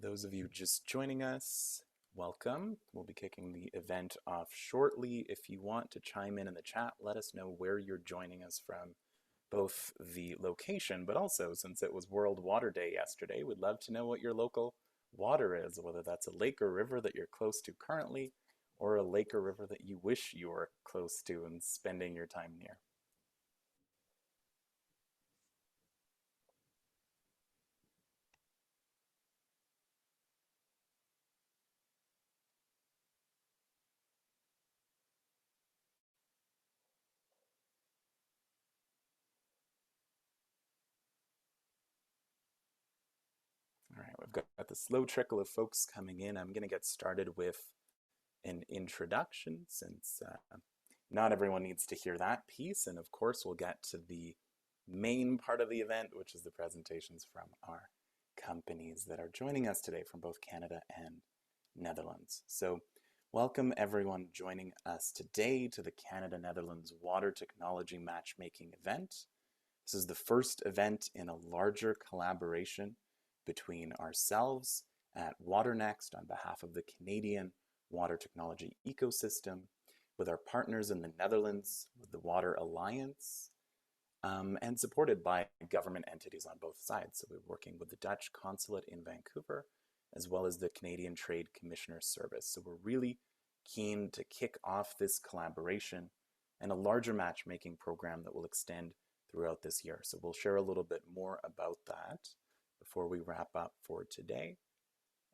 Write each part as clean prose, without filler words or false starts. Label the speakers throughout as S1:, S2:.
S1: those of you just joining us, welcome. We'll be kicking the event off shortly. If you want to chime in the chat, let us know where you're joining us from, both the location, but also since it was World Water Day yesterday, we'd love to know what your local water is, whether that's a lake or river that you're close to currently, or a lake or river that you wish you were close to and spending your time near. All right, we've got the slow trickle of folks coming in. I'm going to get started with an introduction since not everyone needs to hear that piece. And of course, we'll get to the main part of the event, which is the presentations from our companies that are joining us today from both Canada and Netherlands. So welcome everyone joining us today to the Canada-Netherlands Water Technology Matchmaking event. This is the first event in a larger collaboration between ourselves at waterNEXT on behalf of the Canadian water technology ecosystem, with our partners in the Netherlands, with the Water Alliance, and supported by government entities on both sides. So we're working with the Dutch Consulate in Vancouver, as well as the Canadian Trade Commissioner Service. So we're really keen to kick off this collaboration and a larger matchmaking program that will extend throughout this year. So we'll share a little bit more about that before we wrap up for today.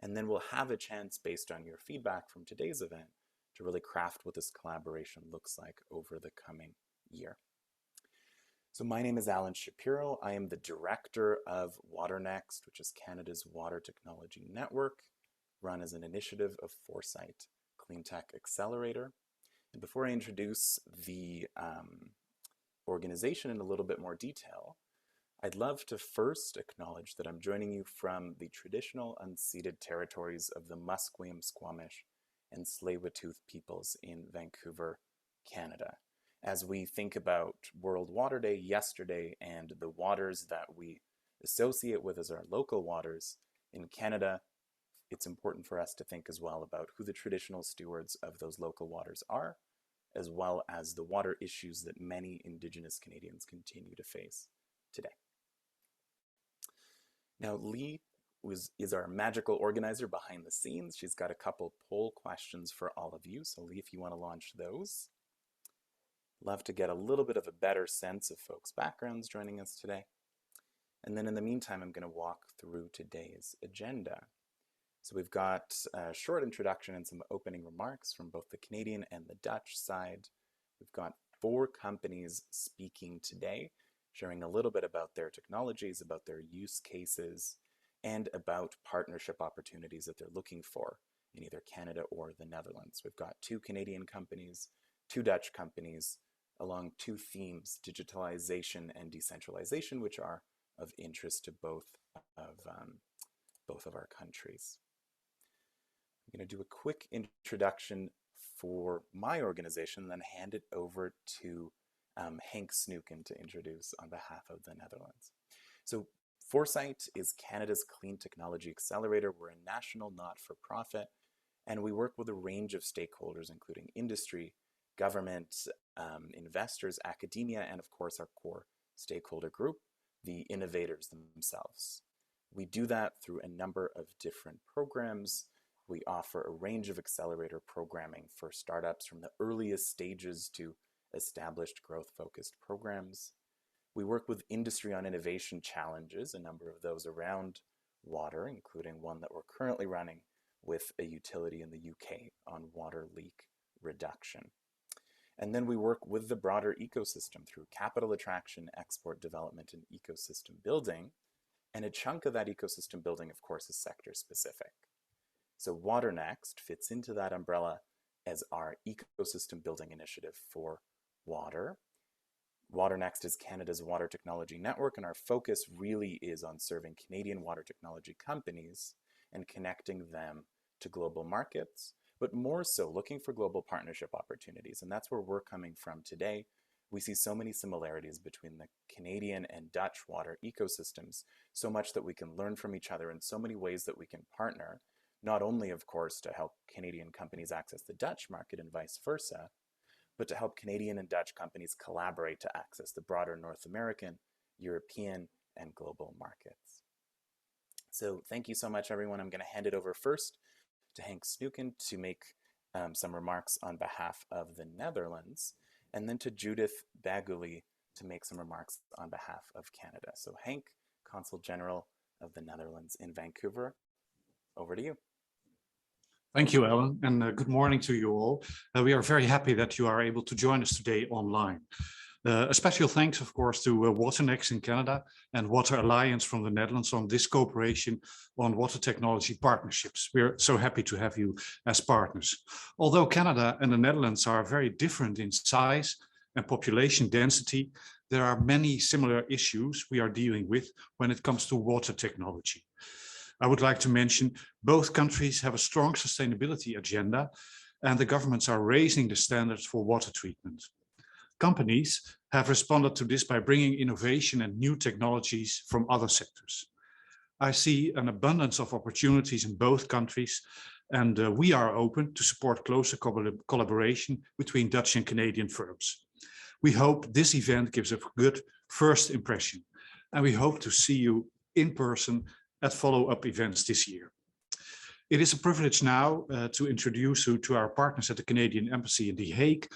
S1: And then we'll have a chance, based on your feedback from today's event, to really craft what this collaboration looks like over the coming year. So my name is Alan Shapiro. I am the director of waterNEXT, which is Canada's Water Technology Network, run as an initiative of Foresight Cleantech Accelerator. And before I introduce the organization in a little bit more detail, I'd love to first acknowledge that I'm joining you from the traditional unceded territories of the Musqueam, Squamish, and Tsleil-Waututh peoples in Vancouver, Canada. As we think about World Water Day yesterday and the waters that we associate with as our local waters, in Canada, it's important for us to think as well about who the traditional stewards of those local waters are, as well as the water issues that many Indigenous Canadians continue to face today. Now, Lee is our magical organizer behind the scenes. She's got a couple poll questions for all of you. So Lee, if you want to launch those. Love to get a little bit of a better sense of folks' backgrounds joining us today. And then in the meantime, I'm going to walk through today's agenda. So we've got a short introduction and some opening remarks from both the Canadian and the Dutch side. We've got 4 companies speaking today, sharing a little bit about their technologies, about their use cases, and about partnership opportunities that they're looking for in either Canada or the Netherlands. We've got 2 Canadian companies, 2 Dutch companies, along 2 themes, digitalization and decentralization, which are of interest to both of our countries. I'm going to do a quick introduction for my organization and then hand it over to Henk Snoeken to introduce on behalf of the Netherlands. So Foresight is Canada's clean technology accelerator. We're a national not-for-profit, and we work with a range of stakeholders, including industry, government, investors, academia, and of course our core stakeholder group, the innovators themselves. We do that through a number of different programs. We offer a range of accelerator programming for startups from the earliest stages to established growth-focused programs. We work with industry on innovation challenges, a number of those around water, including one that we're currently running with a utility in the UK on water leak reduction. And then we work with the broader ecosystem through capital attraction, export development, and ecosystem building. And a chunk of that ecosystem building, of course, is sector specific. So waterNEXT fits into that umbrella as our ecosystem building initiative for water. waterNEXT is Canada's water technology network, and our focus really is on serving Canadian water technology companies and connecting them to global markets, but more so looking for global partnership opportunities. And that's where we're coming from today. We see so many similarities between the Canadian and Dutch water ecosystems, so much that we can learn from each other, and so many ways that we can partner, not only, of course, to help Canadian companies access the Dutch market and vice versa, but to help Canadian and Dutch companies collaborate to access the broader North American, European, and global markets. So thank you so much, everyone. I'm going to hand it over first to Henk Snuken to make some remarks on behalf of the Netherlands, and then to Judith Baguli to make some remarks on behalf of Canada. So Henk, Consul General of the Netherlands in Vancouver, over to you.
S2: Thank you, Alan, and good morning to you all. We are very happy that you are able to join us today online. A special thanks, of course, to waterNEXT in Canada and Water Alliance from the Netherlands on this cooperation on water technology partnerships. We're so happy to have you as partners. Although Canada and the Netherlands are very different in size and population density, there are many similar issues we are dealing with when it comes to water technology. I would like to mention both countries have a strong sustainability agenda, and the governments are raising the standards for water treatment. Companies have responded to this by bringing innovation and new technologies from other sectors. I see an abundance of opportunities in both countries, and we are open to support closer collaboration between Dutch and Canadian firms. We hope this event gives a good first impression, and we hope to see you in person at follow-up events this year. It is a privilege now to introduce you to our partners at the Canadian Embassy in The Hague,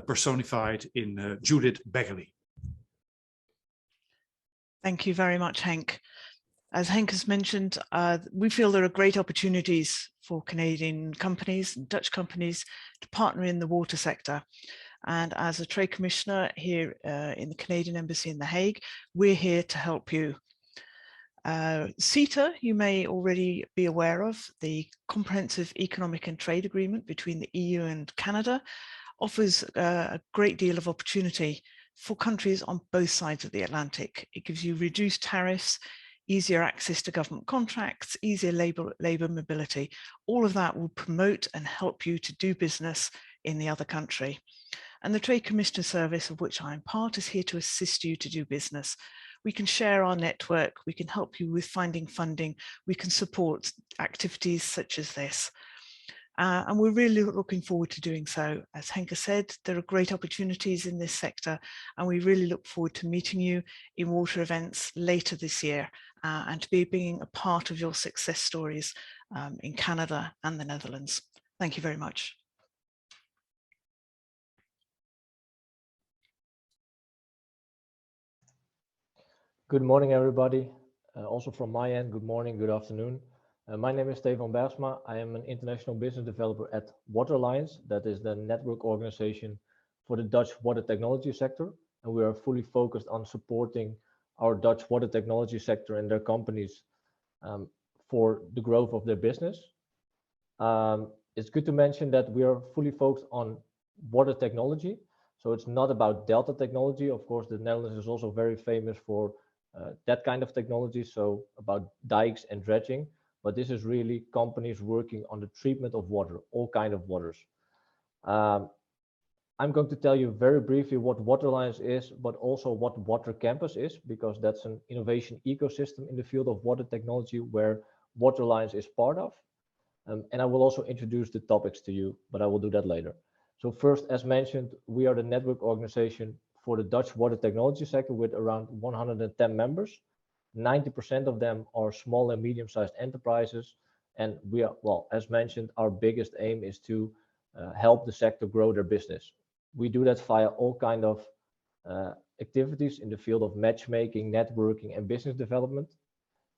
S2: personified in Judith Baguli.
S3: Thank you very much, Henk. As Henk has mentioned, we feel there are great opportunities for Canadian companies and Dutch companies to partner in the water sector. And as a Trade Commissioner here in the Canadian Embassy in The Hague, we're here to help you. CETA, you may already be aware of, the Comprehensive Economic and Trade Agreement between the EU and Canada, offers a great deal of opportunity for countries on both sides of the Atlantic. It gives you reduced tariffs, easier access to government contracts, easier labor mobility. All of that will promote and help you to do business in the other country. And the Trade Commissioner Service, of which I am part, is here to assist you to do business. We can share our network, we can help you with finding funding, we can support activities such as this. And we're really looking forward to doing so. As Henk said, there are great opportunities in this sector, and we really look forward to meeting you in water events later this year and to be being a part of your success stories in Canada and the Netherlands. Thank you very much.
S4: Good morning, everybody. Also from my end, good morning, good afternoon. My name is Stefan Bergsma. I am an international business developer at Water Alliance, that is the network organization for the Dutch water technology sector. And we are fully focused on supporting our Dutch water technology sector and their companies for the growth of their business. It's good to mention that we are fully focused on water technology. So it's not about delta technology. Of course, the Netherlands is also very famous for that kind of technology, so about dikes and dredging, but this is really companies working on the treatment of water, all kinds of waters. I'm going to tell you very briefly what Water Alliance is, but also what Water Campus is, because that's an innovation ecosystem in the field of water technology where Water Alliance is part of. And I will also introduce the topics to you, but I will do that later. So first, as mentioned, we are the network organization for the Dutch water technology sector with around 110 members. 90% of them are small and medium-sized enterprises. And we are, well, as mentioned, our biggest aim is to help the sector grow their business. We do that via all kinds of activities in the field of matchmaking, networking, and business development.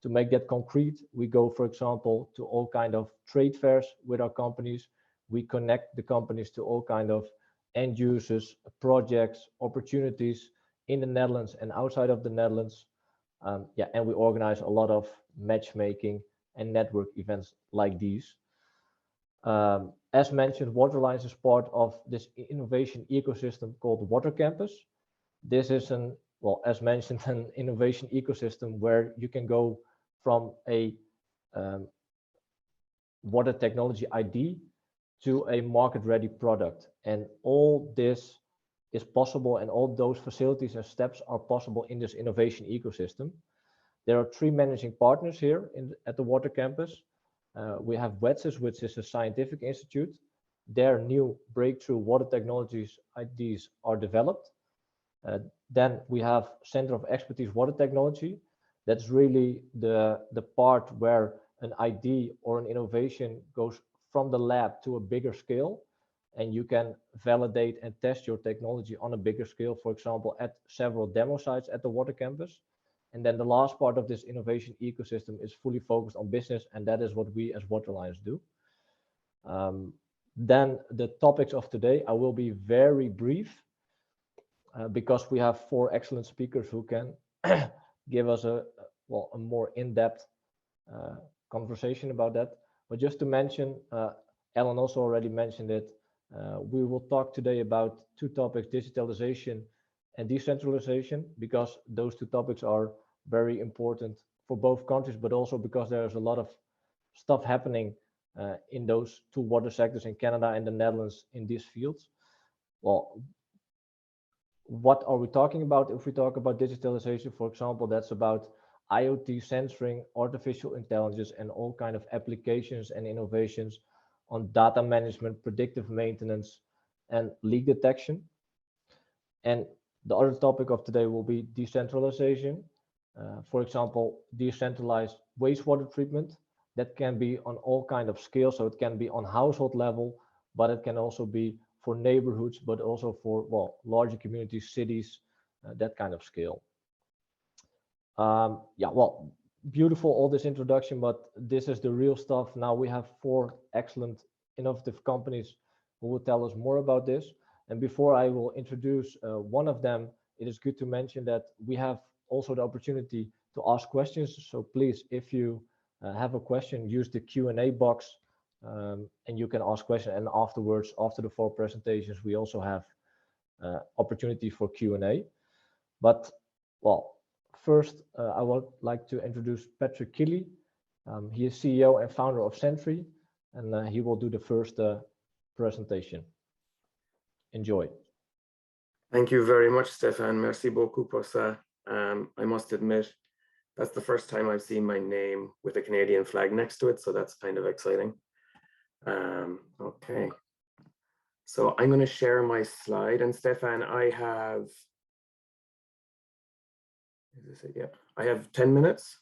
S4: To make that concrete, we go, for example, to all kinds of trade fairs with our companies. We connect the companies to all kinds of end users, projects, opportunities in the Netherlands and outside of the Netherlands. And we organize a lot of matchmaking and network events like these. As mentioned, Water Alliance is part of this innovation ecosystem called Water Campus. This is as mentioned, an innovation ecosystem where you can go from a water technology ID to a market-ready product. And all this is possible, and all those facilities and steps are possible in this innovation ecosystem. There are 3 managing partners here at the Water Campus. We have WETSIS, which is a scientific institute. Their new breakthrough water technologies ideas are developed. Then we have Center of Expertise Water Technology. That's really the part where an idea or an innovation goes from the lab to a bigger scale, and you can validate and test your technology on a bigger scale, for example, at several demo sites at the Water Campus. And then the last part of this innovation ecosystem is fully focused on business, and that is what we as Waterlines do. Then the topics of today, I will be very brief because we have 4 excellent speakers who can give us a more in-depth conversation about that. But just to mention, Alan also already mentioned it, we will talk today about 2 topics, digitalization and decentralization, because those 2 topics are very important for both countries, but also because there's a lot of stuff happening in those 2 water sectors in Canada and the Netherlands in these fields. Well, what are we talking about? If we talk about digitalization, for example, that's about IoT sensoring, artificial intelligence, and all kind of applications and innovations on data management, predictive maintenance, and leak detection. And the other topic of today will be decentralization. For example, decentralized wastewater treatment. That can be on all kind of scales. So it can be on household level, but it can also be for neighborhoods, but also for, well, larger communities, cities, that kind of scale. Yeah, well, beautiful all this introduction, but this is the real stuff. Now we have 4 excellent innovative companies who will tell us more about this. And before I will introduce one of them, it is good to mention that we have also the opportunity to ask questions. So please, if you have a question, use the Q&A box and you can ask questions. And afterwards, after the 4 presentations, we also have opportunity for Q&A. But well, first, I would like to introduce Patrick Kiely. He is CEO and founder of Sentry, and he will do the first presentation. Enjoy.
S5: Thank you very much, Stefan. Merci beaucoup pour ça. I must admit, that's the first time I've seen my name with a Canadian flag next to it, so that's kind of exciting. Okay, so I'm going to share my slide, and Stefan, I have, is this it? Yeah, I have 10 minutes.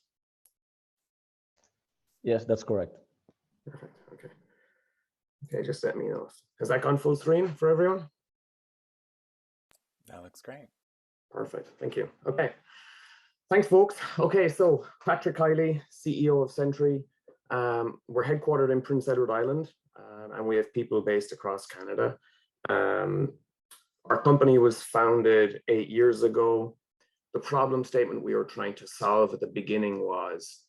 S4: Yes, that's correct.
S5: Perfect. Okay. Okay, just let me know. Has that gone full screen for everyone?
S1: That looks great.
S5: Perfect. Thank you. Okay. Thanks, folks. Okay, so Patrick Kiely, CEO of Sentry. We're headquartered in Prince Edward Island, and we have people based across Canada. Our company was founded 8 years ago. The problem statement we were trying to solve at the beginning was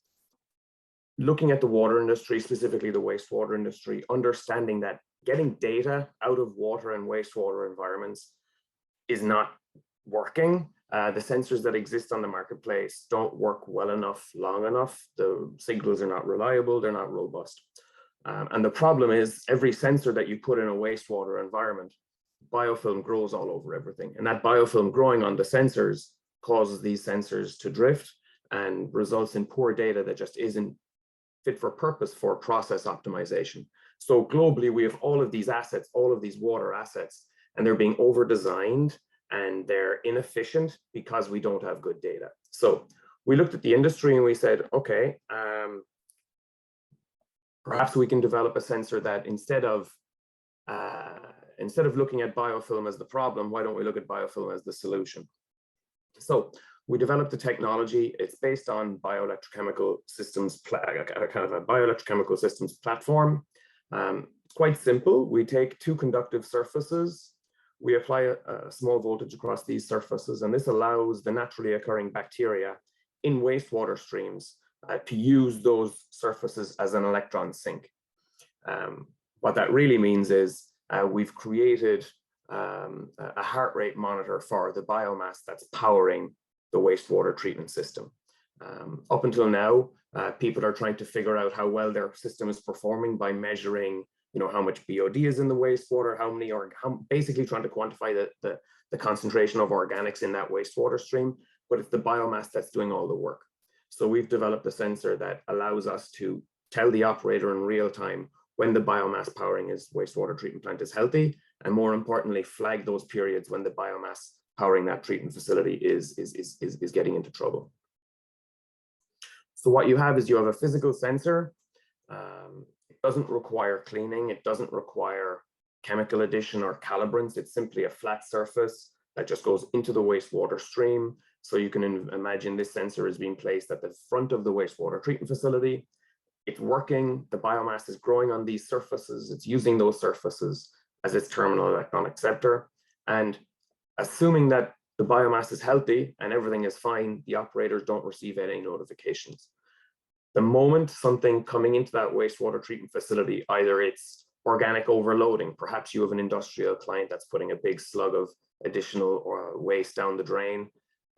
S5: looking at the water industry, specifically the wastewater industry, understanding that getting data out of water and wastewater environments is not working. The sensors that exist on the marketplace don't work well enough, long enough. The signals are not reliable, they're not robust. And the problem is every sensor that you put in a wastewater environment, biofilm grows all over everything. And that biofilm growing on the sensors causes these sensors to drift and results in poor data that just isn't fit for purpose for process optimization. So globally, we have all of these assets, all of these water assets, and they're being over-designed and they're inefficient because we don't have good data. So we looked at the industry and we said, okay, perhaps we can develop a sensor that instead of looking at biofilm as the problem, why don't we look at biofilm as the solution? So we developed a technology. It's based on bioelectrochemical systems, kind of a bioelectrochemical systems platform. It's quite simple. We take 2 conductive surfaces. We apply a small voltage across these surfaces, and this allows the naturally occurring bacteria in wastewater streams to use those surfaces as an electron sink. What that really means is we've created a heart rate monitor for the biomass that's powering the wastewater treatment system. Up until now, people are trying to figure out how well their system is performing by measuring how much BOD is in the wastewater, basically trying to quantify the concentration of organics in that wastewater stream, but it's the biomass that's doing all the work. So we've developed a sensor that allows us to tell the operator in real time when the biomass powering his wastewater treatment plant is healthy, and more importantly, flag those periods when the biomass powering that treatment facility is getting into trouble. So what you have is you have a physical sensor. It doesn't require cleaning. It doesn't require chemical addition or calibrants. It's simply a flat surface that just goes into the wastewater stream. So you can imagine this sensor is being placed at the front of the wastewater treatment facility. It's working, the biomass is growing on these surfaces. It's using those surfaces as its terminal electron acceptor. And assuming that the biomass is healthy and everything is fine, the operators don't receive any notifications. The moment something coming into that wastewater treatment facility, either it's organic overloading, perhaps you have an industrial client that's putting a big slug of additional waste down the drain,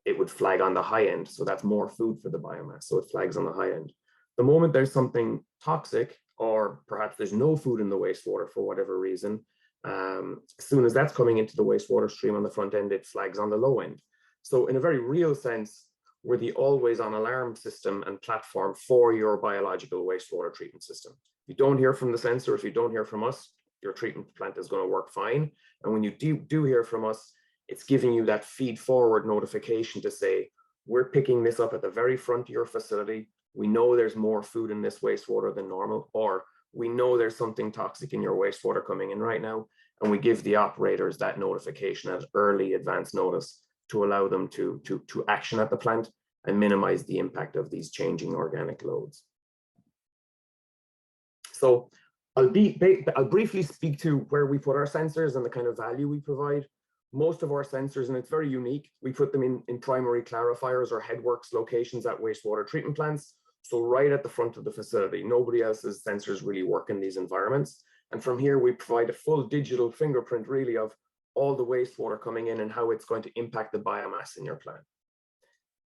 S5: it would flag on the high end. So that's more food for the biomass. So it flags on the high end. The moment there's something toxic, or perhaps there's no food in the wastewater for whatever reason, as soon as that's coming into the wastewater stream on the front end, it flags on the low end. So in a very real sense, we're the always on alarm system and platform for your biological wastewater treatment system. If you don't hear from the sensor, if you don't hear from us, your treatment plant is going to work fine. And when you do hear from us, it's giving you that feed forward notification to say, we're picking this up at the very front of your facility. We know there's more food in this wastewater than normal, or we know there's something toxic in your wastewater coming in right now. And we give the operators that notification as early advance notice to allow them to action at the plant and minimize the impact of these changing organic loads. So I'll briefly speak to where we put our sensors and the kind of value we provide. Most of our sensors, and it's very unique, we put them in primary clarifiers or headworks locations at wastewater treatment plants. So right at the front of the facility, nobody else's sensors really work in these environments. And from here, we provide a full digital fingerprint really of all the wastewater coming in and how it's going to impact the biomass in your plant.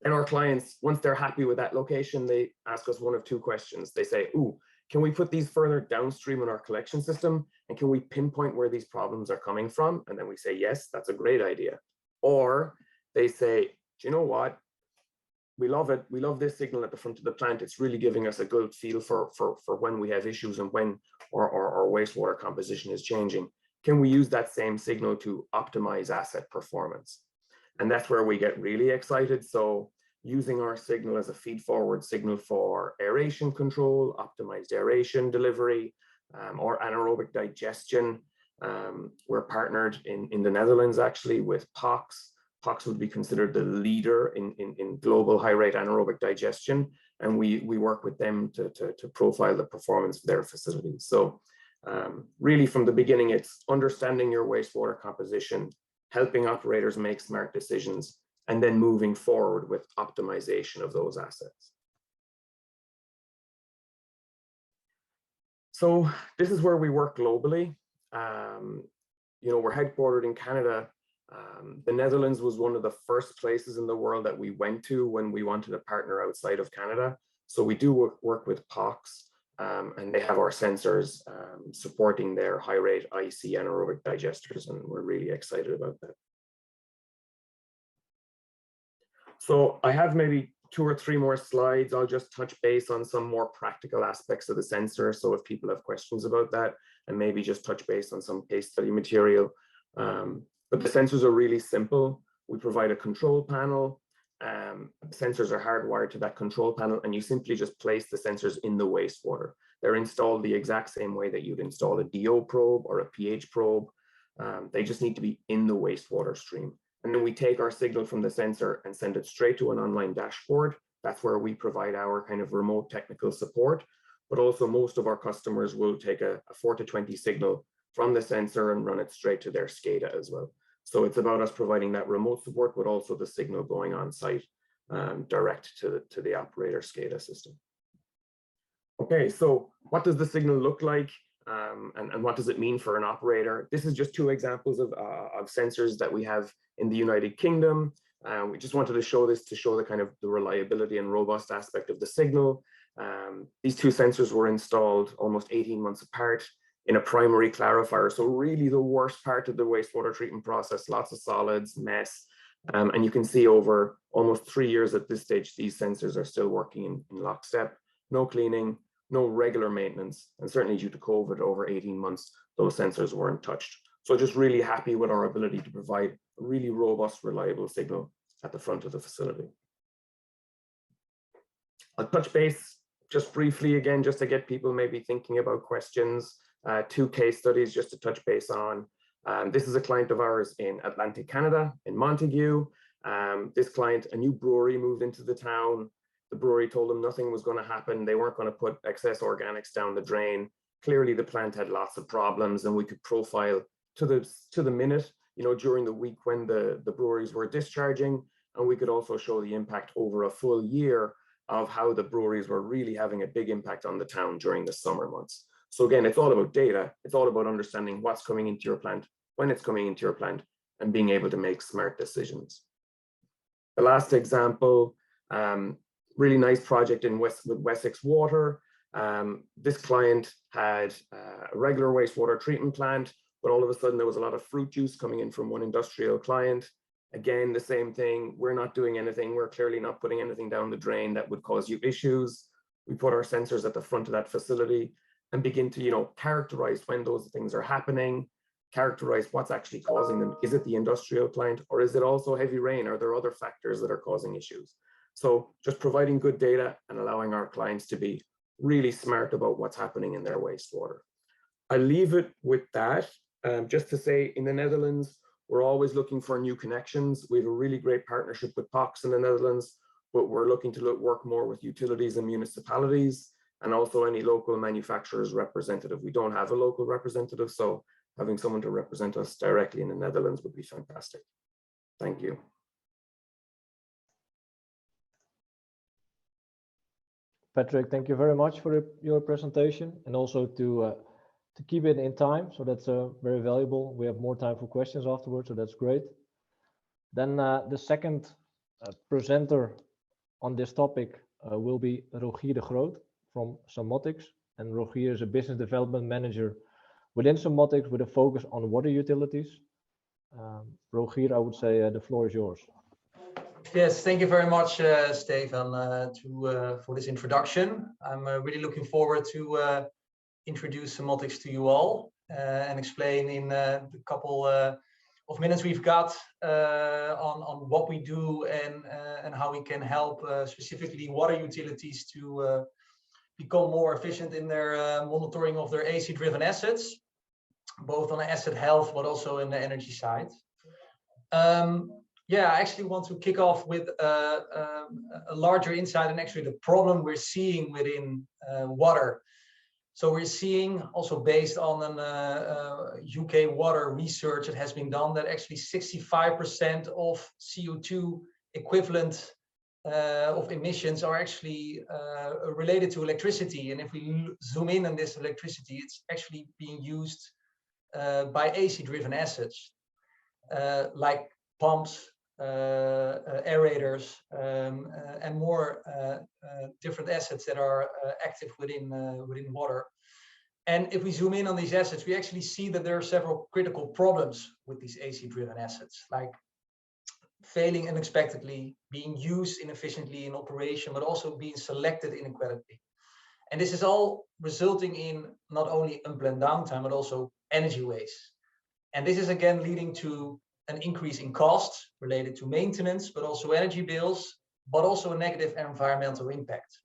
S5: And our clients, once they're happy with that location, they ask us one of two questions. They say, ooh, can we put these further downstream in our collection system? And can we pinpoint where these problems are coming from? And then we say, yes, that's a great idea. Or they say, do you know what? We love it. We love this signal at the front of the plant. It's really giving us a good feel for when we have issues and when our wastewater composition is changing. Can we use that same signal to optimize asset performance? And that's where we get really excited. So using our signal as a feed forward signal for aeration control, optimized aeration delivery, or anaerobic digestion. We're partnered in the Netherlands actually with POX. POX would be considered the leader in global high rate anaerobic digestion. And we work with them to profile the performance of their facilities. So really from the beginning, it's understanding your wastewater composition, helping operators make smart decisions, and then moving forward with optimization of those assets. So this is where we work globally. We're headquartered in Canada. The Netherlands was one of the first places in the world that we went to when we wanted a partner outside of Canada. So we do work with POX, and they have our sensors supporting their high rate IC anaerobic digesters, and we're really excited about that. So I have maybe 2 or 3 more slides. I'll just touch base on some more practical aspects of the sensor. So if people have questions about that, and maybe just touch base on some case study material. But the sensors are really simple. We provide a control panel. The sensors are hardwired to that control panel, and you simply just place the sensors in the wastewater. They're installed the exact same way that you'd install a DO probe or a pH probe. They just need to be in the wastewater stream. And then we take our signal from the sensor and send it straight to an online dashboard. That's where we provide our kind of remote technical support. But also most of our customers will take a 4 to 20 signal from the sensor and run it straight to their SCADA as well. So it's about us providing that remote support, but also the signal going on site direct to the operator SCADA system. Okay, so what does the signal look like? And what does it mean for an operator? This is just 2 examples of sensors that we have in the United Kingdom. We just wanted to show this to show the kind of the reliability and robust aspect of the signal. These 2 sensors were installed almost 18 months apart in a primary clarifier. So really the worst part of the wastewater treatment process, lots of solids, mess. And you can see over almost 3 years at this stage, these sensors are still working in lockstep, no cleaning, no regular maintenance, and certainly due to COVID over 18 months, those sensors weren't touched. So just really happy with our ability to provide a really robust, reliable signal at the front of the facility. I'll touch base just briefly again, just to get people maybe thinking about questions. 2 case studies just to touch base on. This is a client of ours in Atlantic Canada, in Montague. This client, a new brewery moved into the town. The brewery told them nothing was going to happen. They weren't going to put excess organics down the drain. Clearly the plant had lots of problems, and we could profile to the minute, you know, during the week when the breweries were discharging. And we could also show the impact over a full year of how the breweries were really having a big impact on the town during the summer months. So again, it's all about data. It's all about understanding what's coming into your plant, when it's coming into your plant, and being able to make smart decisions. The last example, really nice project with Wessex Water. This client had a regular wastewater treatment plant, but all of a sudden there was a lot of fruit juice coming in from one industrial client. Again, the same thing, we're not doing anything. We're clearly not putting anything down the drain that would cause you issues. We put our sensors at the front of that facility and begin to, you know, characterize when those things are happening, characterize what's actually causing them. Is it the industrial client, or is it also heavy rain? Are there other factors that are causing issues? So just providing good data and allowing our clients to be really smart about what's happening in their wastewater. I leave it with that, just to say in the Netherlands, we're always looking for new connections. We have a really great partnership with POX in the Netherlands, but we're looking to work more with utilities and municipalities, and also any local manufacturers representative. We don't have a local representative, so having someone to represent us directly in the Netherlands would be fantastic. Thank you.
S4: Patrick, thank you very much for your presentation, and also to keep it in time. So that's very valuable. We have more time for questions afterwards, so that's great. Then the second presenter on this topic will be Rogier de Groot from Samotics. And Rogier is a business development manager within Samotics with a focus on water utilities. Rogier, I would say the floor is yours.
S6: Yes, thank you very much, Stefan, for this introduction. I'm really looking forward to introduce Samotics to you all and explain in the couple of minutes we've got on what we do and how we can help specifically water utilities to become more efficient in their monitoring of their AC-driven assets, both on the asset health but also in the energy side. Yeah, I actually want to kick off with a larger insight and actually the problem we're seeing within water. So we're seeing, also based on an UK water research that has been done, that actually 65% of CO2 equivalent of emissions are actually related to electricity. And if we zoom in on this electricity, it's actually being used by AC-driven assets, like pumps, aerators, and more different assets that are active within water. And if we zoom in on these assets, we actually see that there are several critical problems with these AC-driven assets, like failing unexpectedly, being used inefficiently in operation, but also being selected inadequately. And this is all resulting in not only unplanned downtime, but also energy waste. And this is again leading to an increase in costs related to maintenance, but also energy bills, but also a negative environmental impact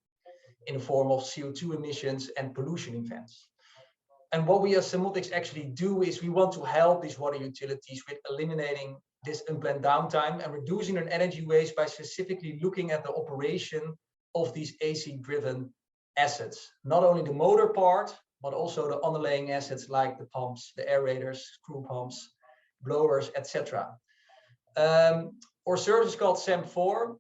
S6: in the form of CO2 emissions and pollution events. And what we as Samotics actually do is we want to help these water utilities with eliminating this unplanned downtime and reducing their energy waste by specifically looking at the operation of these AC-driven assets. Not only the motor part, but also the underlying assets like the pumps, the aerators, screw pumps, blowers, etc. Our service is called SAM4,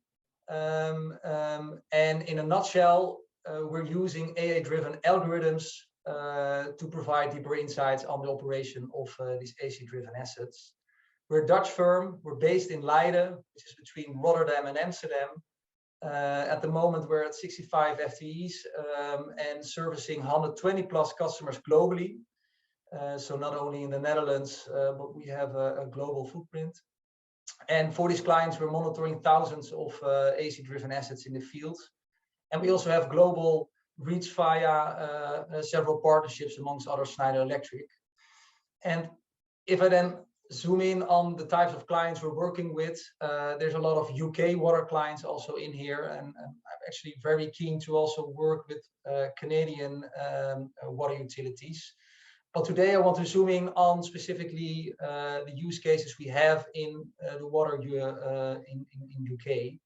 S6: and in a nutshell, we're using AI-driven algorithms to provide deeper insights on the operation of these AC-driven assets. We're a Dutch firm. We're based in Leiden, which is between Rotterdam and Amsterdam. At the moment, we're at 65 FTEs and servicing 120 plus customers globally. So not only in the Netherlands, but we have a global footprint. And for these clients, we're monitoring thousands of AC-driven assets in the field. And we also have global reach via several partnerships, amongst others, Schneider Electric. And if I then zoom in on the types of clients we're working with, there's a lot of UK water clients also in here, and I'm actually very keen to also work with Canadian water utilities. But today I want to zoom in on specifically the use cases we have in the water in UK.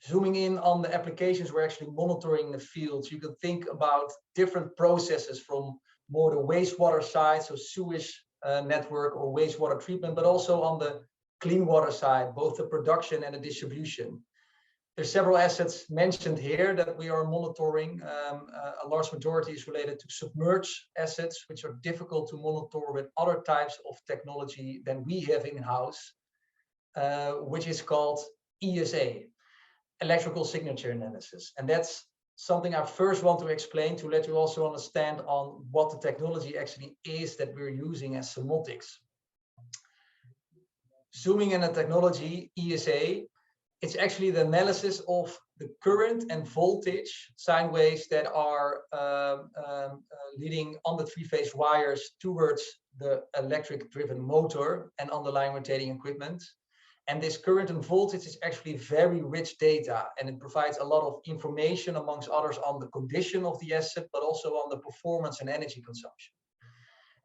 S6: Zooming in on the applications we're actually monitoring the fields, you can think about different processes from more the wastewater side, so sewage network or wastewater treatment, but also on the clean water side, both the production and the distribution. There's several assets mentioned here that we are monitoring. A large majority is related to submerged assets, which are difficult to monitor with other types of technology than we have in-house, which is called ESA, electrical signature analysis. And that's something I first want to explain to let you also understand on what the technology actually is that we're using as Samotics. Zooming in the technology, ESA, it's actually the analysis of the current and voltage sine waves that are leading on the three-phase wires towards the electric-driven motor and underlying rotating equipment. And this current and voltage is actually very rich data, and it provides a lot of information, amongst others, on the condition of the asset, but also on the performance and energy consumption.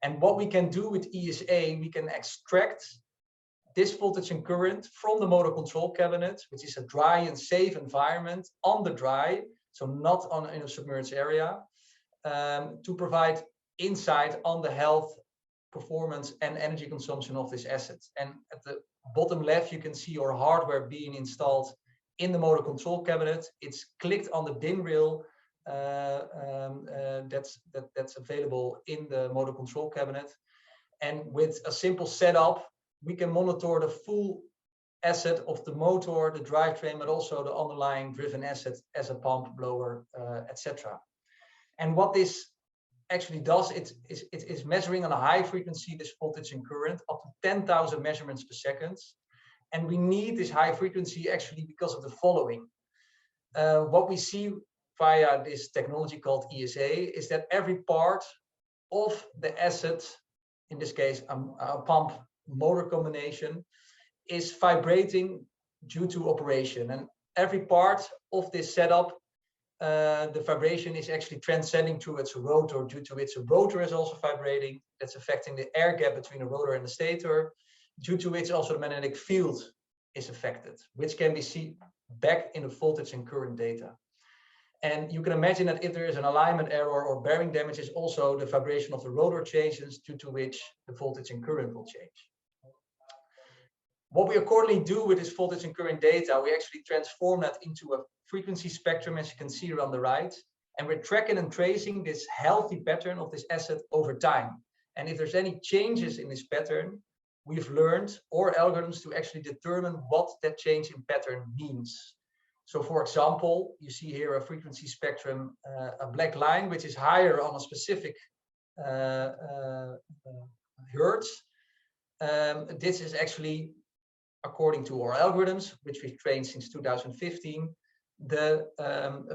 S6: And what we can do with ESA, we can extract this voltage and current from the motor control cabinet, which is a dry and safe environment on the dry, so not in a submerged area, to provide insight on the health, performance and energy consumption of this asset. And at the bottom left, you can see our hardware being installed in the motor control cabinet. It's clicked on the DIN rail that's available in the motor control cabinet. And with a simple setup, we can monitor the full asset of the motor, the drivetrain, but also the underlying driven asset as a pump, blower, etc. And what this actually does, it is measuring on a high frequency this voltage and current, up to 10,000 measurements per second. And we need this high frequency actually because of the following. What we see via this technology called ESA is that every part of the asset, in this case a pump motor combination, is vibrating due to operation. And every part of this setup, the vibration is actually transcending through its rotor. Due to its rotor is also vibrating. That's affecting the air gap between the rotor and the stator, due to which also the magnetic field is affected, which can be seen back in the voltage and current data. And you can imagine that if there is an alignment error or bearing damages, also the vibration of the rotor changes, due to which the voltage and current will change. What we accordingly do with this voltage and current data, we actually transform that into a frequency spectrum, as you can see on the right, and we're tracking and tracing this healthy pattern of this asset over time. And if there's any changes in this pattern, we've learned or algorithms to actually determine what that change in pattern means. So for example, you see here a frequency spectrum, a black line, which is higher on a specific hertz. This is actually, according to our algorithms, which we've trained since 2015, the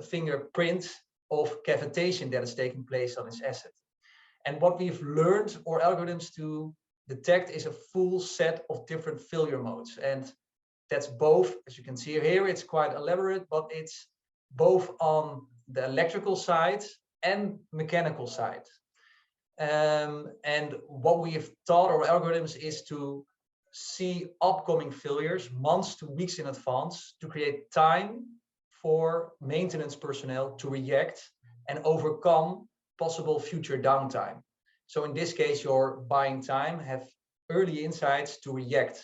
S6: fingerprint of cavitation that is taking place on this asset. And what we've learned our algorithms to detect is a full set of different failure modes. And that's both, as you can see here, it's quite elaborate, but it's both on the electrical side and mechanical side. And what we have taught our algorithms is to see upcoming failures months to weeks in advance, to create time for maintenance personnel to react and overcome possible future downtime. So in this case, you're buying time, have early insights to react.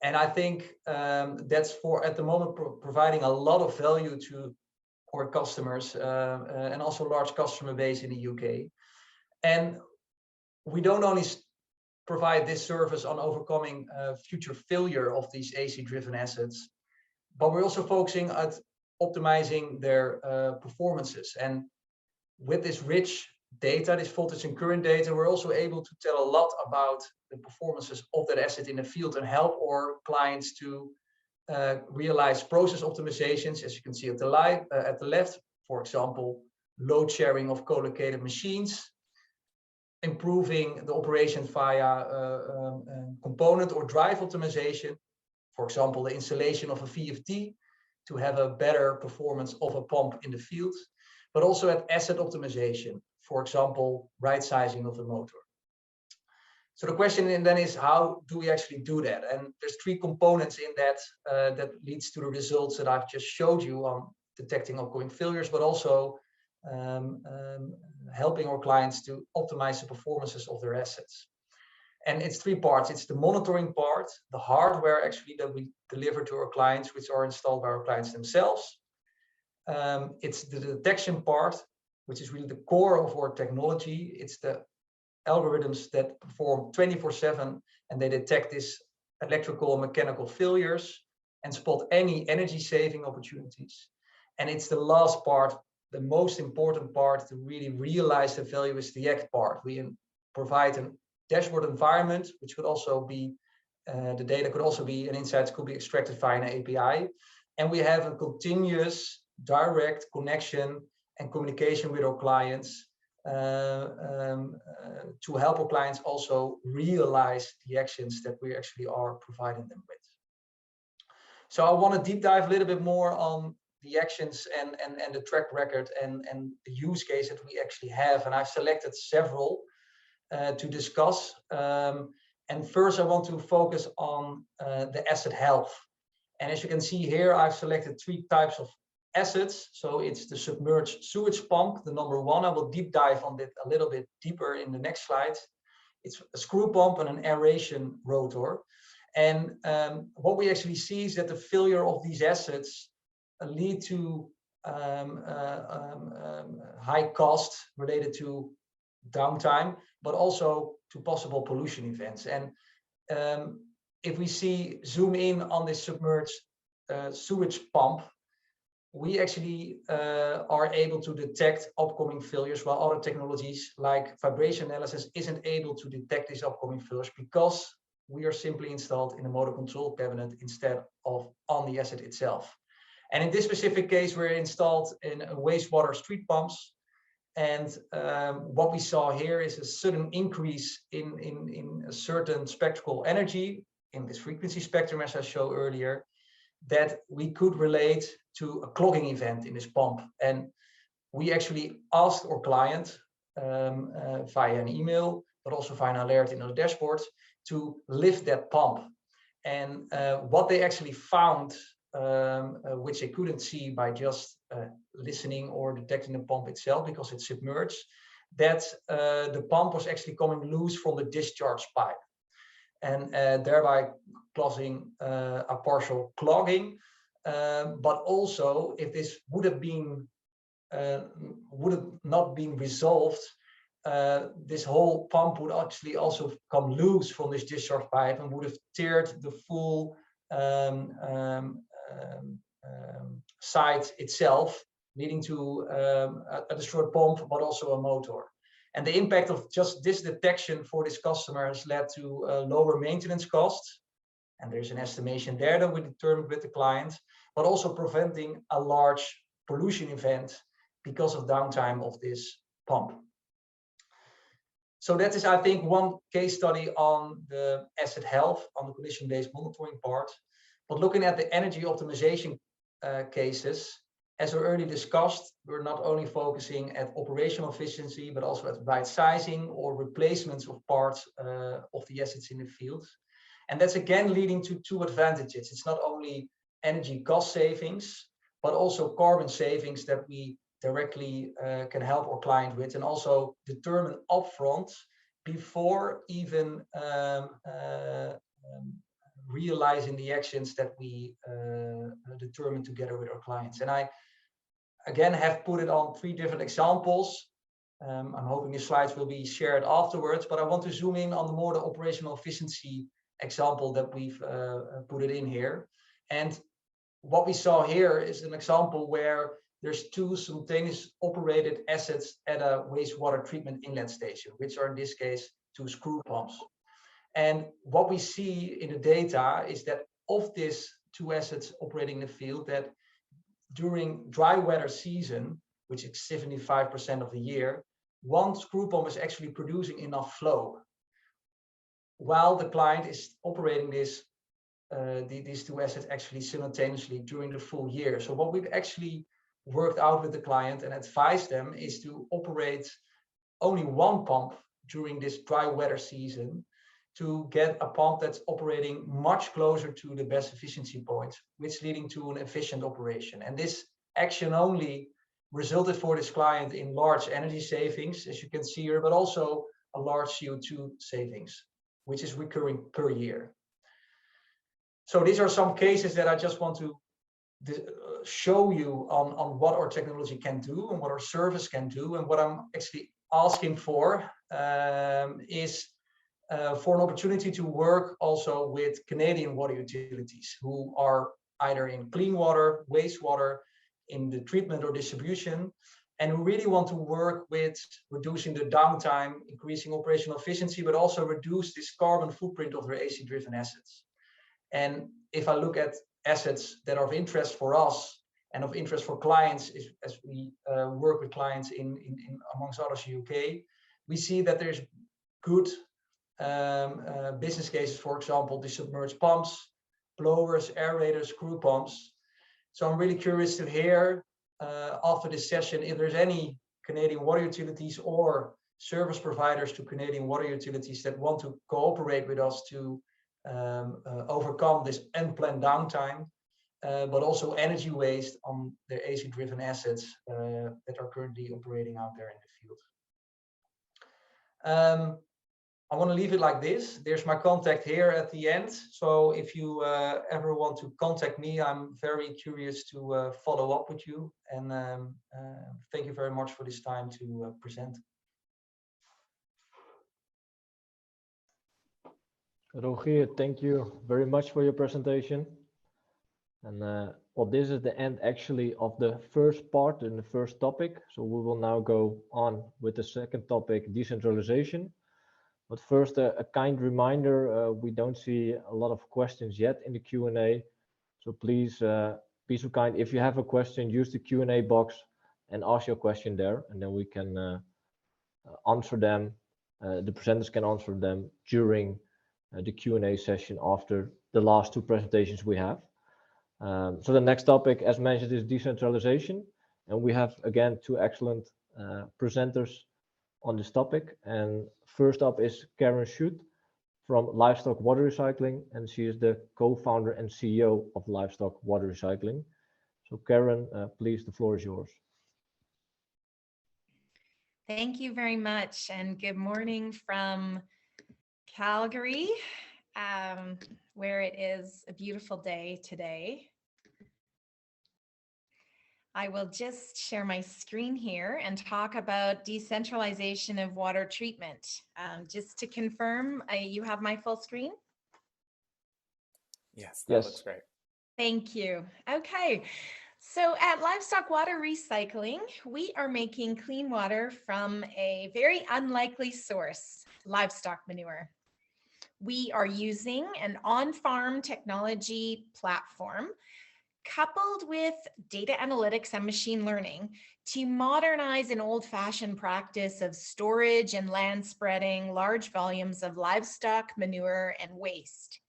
S6: And I think that's for, at the moment, providing a lot of value to our customers and also large customer base in the UK. And we don't only provide this service on overcoming future failure of these AC-driven assets, but we're also focusing at optimizing their performances. And with this rich data, this voltage and current data, we're also able to tell a lot about the performances of that asset in the field and help our clients to realize process optimizations, as you can see at the left, for example, load sharing of co-located machines, improving the operation via component or drive optimization, for example, the installation of a VFD to have a better performance of a pump in the field, but also at asset optimization, for example, right sizing of the motor. So the question then is, how do we actually do that? And there's three components in that that leads to the results that I've just showed you on detecting upcoming failures, but also helping our clients to optimize the performances of their assets. And it's three parts. It's the monitoring part, the hardware actually that we deliver to our clients, which are installed by our clients themselves. It's the detection part, which is really the core of our technology. It's the algorithms that perform 24/7 and they detect these electrical and mechanical failures and spot any energy saving opportunities. And it's the last part, the most important part to really realize the value is the act part. We provide a dashboard environment, which could also be, the data could also be, and insights could be extracted via an API. And we have a continuous direct connection and communication with our clients to help our clients also realize the actions that we actually are providing them with. So I want to deep dive a little bit more on the actions and the track record and the use case that we actually have. And I've selected several to discuss. And first I want to focus on the asset health. And as you can see here, I've selected three types of assets. So it's the submerged sewage pump, the number one. I will deep dive on it a little bit deeper in the next slide. It's a screw pump and an aeration rotor. And what we actually see is that the failure of these assets lead to high costs related to downtime, but also to possible pollution events. And if we zoom in on this submerged sewage pump, we actually are able to detect upcoming failures, while other technologies like vibration analysis isn't able to detect these upcoming failures because we are simply installed in a motor control cabinet instead of on the asset itself. And in this specific case, we're installed in wastewater street pumps. And what we saw here is a sudden increase in a certain spectral energy in this frequency spectrum, as I showed earlier, that we could relate to a clogging event in this pump. And we actually asked our client via an email, but also via an alert in our dashboard, to lift that pump. And what they actually found, which they couldn't see by just listening or detecting the pump itself because it's submerged, that the pump was actually coming loose from the discharge pipe, and thereby causing a partial clogging. But also, if this would have not been resolved, this whole pump would actually also come loose from this discharge pipe and would have teared the full site itself, leading to a destroyed pump, but also a motor. And the impact of just this detection for this customer has led to lower maintenance costs. And there's an estimation there that we determined with the client, but also preventing a large pollution event because of downtime of this pump. So that is, I think, one case study on the asset health, on the condition-based monitoring part. But looking at the energy optimization cases, as we already discussed, we're not only focusing at operational efficiency, but also at right sizing or replacements of parts of the assets in the field. And that's again leading to two advantages. It's not only energy cost savings, but also carbon savings that we directly can help our client with, and also determine upfront before even realizing the actions that we determine together with our clients. And I again have put it on three different examples. I'm hoping the slides will be shared afterwards, but I want to zoom in on the more the operational efficiency example that we've put it in here. And what we saw here is an example where there's 2 simultaneous operated assets at a wastewater treatment inlet station, which are in this case 2 screw pumps. And what we see in the data is that of these 2 assets operating in the field, that during dry weather season, which is 75% of the year, 1 screw pump is actually producing enough flow, while the client is operating these 2 assets actually simultaneously during the full year. So what we've actually worked out with the client and advised them is to operate only 1 pump during this dry weather season, to get a pump that's operating much closer to the best efficiency point, which leading to an efficient operation. And this action only resulted for this client in large energy savings, as you can see here, but also a large CO2 savings, which is recurring per year. So these are some cases that I just want to show you on what our technology can do and what our service can do. And what I'm actually asking for is for an opportunity to work also with Canadian water utilities who are either in clean water, wastewater, in the treatment or distribution, and who really want to work with reducing the downtime, increasing operational efficiency, but also reduce this carbon footprint of their AC-driven assets. And if I look at assets that are of interest for us and of interest for clients, as we work with clients in amongst others, UK, we see that there's good business cases, for example, the submerged pumps, blowers, aerators, screw pumps. So I'm really curious to hear after this session if there's any Canadian water utilities or service providers to Canadian water utilities that want to cooperate with us to overcome this unplanned downtime, but also energy waste on their AC-driven assets that are currently operating out there in the field. I want to leave it like this. There's my contact here at the end. So if you ever want to contact me, I'm very curious to follow up with you. And thank you very much for this time to present.
S4: Rogier, thank you very much for your presentation. And well, this is the end actually of the first part and the first topic. So we will now go on with the second topic, decentralization. But first, a kind reminder, we don't see a lot of questions yet in the Q&A. So please be so kind, if you have a question, use the Q&A box and ask your question there, and then we can answer them. The presenters can answer them during the Q&A session after the last 2 presentations we have. So the next topic, as mentioned, is decentralization. And we have, again, 2 excellent presenters on this topic. And first up is Karen Schuett from Livestock Water Recycling, and she is the co-founder and CEO of Livestock Water Recycling. So Karen, please, the floor is yours.
S7: Thank you very much, and good morning from Calgary, where it is a beautiful day today. I will just share my screen here and talk about decentralization of water treatment. Just to confirm, you have my full screen?
S1: Yes, that looks great.
S7: Thank you. Okay, so at Livestock Water Recycling, we are making clean water from a very unlikely source, livestock manure. We are using an on-farm technology platform coupled with data analytics and machine learning to modernize an old-fashioned practice of storage and land spreading large volumes of livestock manure and waste.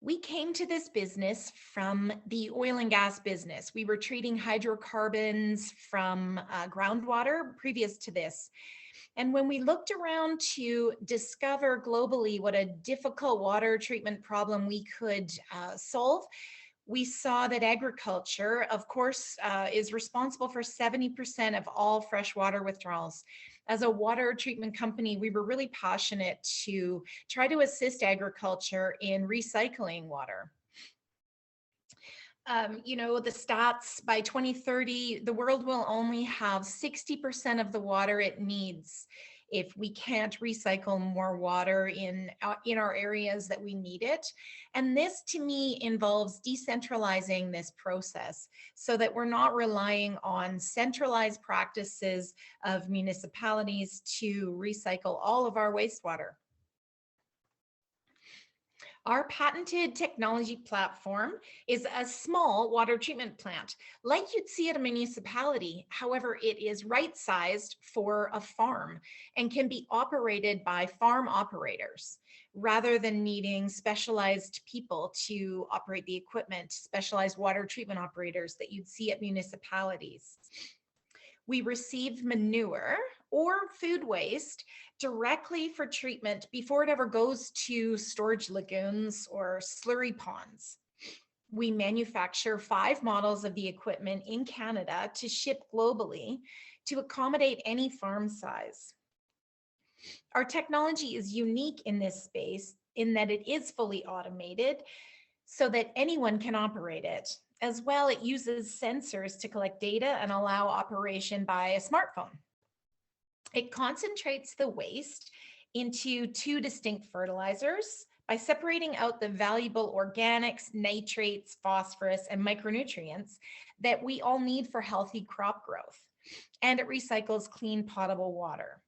S7: We came to this business from the oil and gas business. We were treating hydrocarbons from groundwater previous to this. And when we looked around to discover globally what a difficult water treatment problem we could solve, we saw that agriculture, of course, is responsible for 70% of all freshwater withdrawals. As a water treatment company, we were really passionate to try to assist agriculture in recycling water. You know, the stats, by 2030, the world will only have 60% of the water it needs if we can't recycle more water in our areas that we need it. And this, to me, involves decentralizing this process so that we're not relying on centralized practices of municipalities to recycle all of our wastewater. Our patented technology platform is a small water treatment plant, like you'd see at a municipality. However, it is right-sized for a farm and can be operated by farm operators rather than needing specialized people to operate the equipment, specialized water treatment operators that you'd see at municipalities. We receive manure or food waste directly for treatment before it ever goes to storage lagoons or slurry ponds. We manufacture 5 models of the equipment in Canada to ship globally to accommodate any farm size. Our technology is unique in this space in that it is fully automated so that anyone can operate it. As well, it uses sensors to collect data and allow operation by a smartphone. It concentrates the waste into 2 distinct fertilizers by separating out the valuable organics, nitrates, phosphorus, and micronutrients that we all need for healthy crop growth. And it recycles clean, potable water.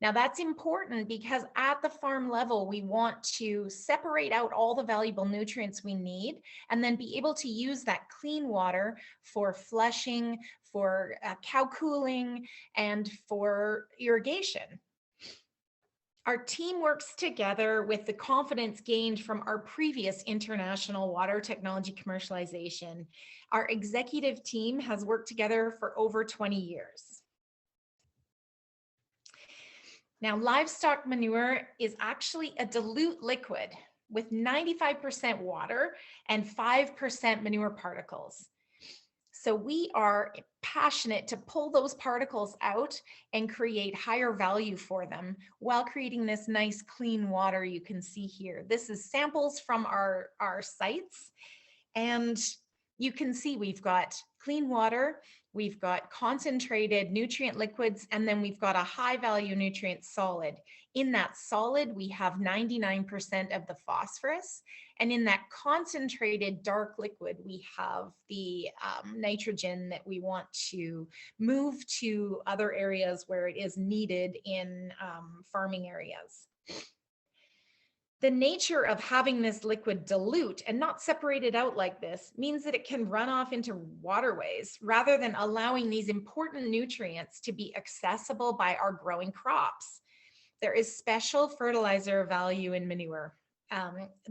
S7: Now that's important because at the farm level, we want to separate out all the valuable nutrients we need and then be able to use that clean water for flushing, for cow cooling, and for irrigation. Our team works together with the confidence gained from our previous international water technology commercialization. Our executive team has worked together for over 20 years. Now, livestock manure is actually a dilute liquid with 95% water and 5% manure particles. So we are passionate to pull those particles out and create higher value for them while creating this nice clean water you can see here. This is samples from our sites, and you can see we've got clean water, we've got concentrated nutrient liquids, and then we've got a high value nutrient solid. In that solid, we have 99% of the phosphorus. And in that concentrated dark liquid, we have the nitrogen that we want to move to other areas where it is needed in farming areas. The nature of having this liquid dilute and not separated out like this means that it can run off into waterways rather than allowing these important nutrients to be accessible by our growing crops. There is special fertilizer value in manure,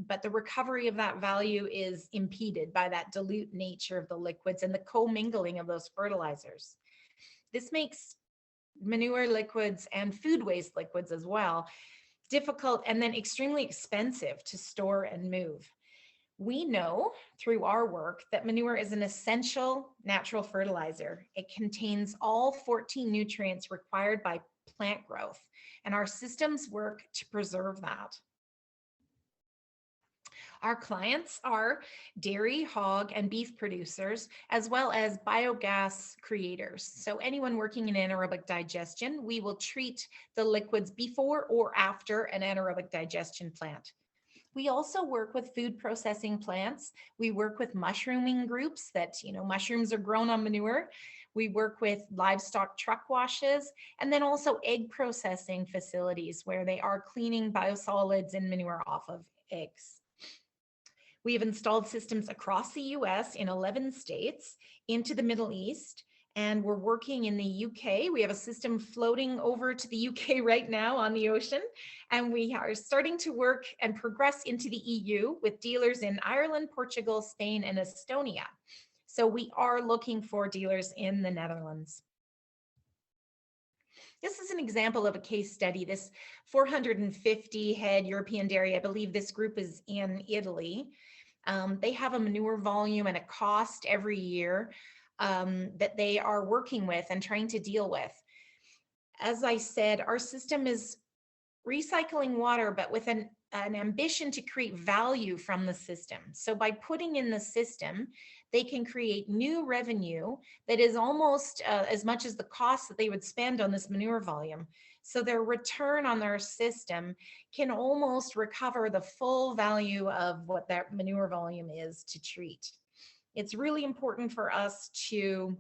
S7: but the recovery of that value is impeded by that dilute nature of the liquids and the commingling of those fertilizers. This makes manure liquids and food waste liquids as well difficult and then extremely expensive to store and move. We know through our work that manure is an essential natural fertilizer. It contains all 14 nutrients required by plant growth, and our systems work to preserve that. Our clients are dairy, hog, and beef producers, as well as biogas creators. So anyone working in anaerobic digestion, we will treat the liquids before or after an anaerobic digestion plant. We also work with food processing plants. We work with mushrooming groups that, mushrooms are grown on manure. We work with livestock truck washes, and then also egg processing facilities where they are cleaning biosolids and manure off of eggs. We have installed systems across the US in 11 states, into the Middle East, and we're working in the UK. We have a system floating over to the UK right now on the ocean, and we are starting to work and progress into the EU with dealers in Ireland, Portugal, Spain, and Estonia. So we are looking for dealers in the Netherlands. This is an example of a case study, this 450 head European dairy. I believe this group is in Italy. They have a manure volume and a cost every year that they are working with and trying to deal with. As I said, our system is recycling water, but with an an ambition to create value from the system. So by putting in the system, they can create new revenue that is almost as much as the cost that they would spend on this manure volume. So their return on their system can almost recover the full value of what that manure volume is to treat. It's really important for us to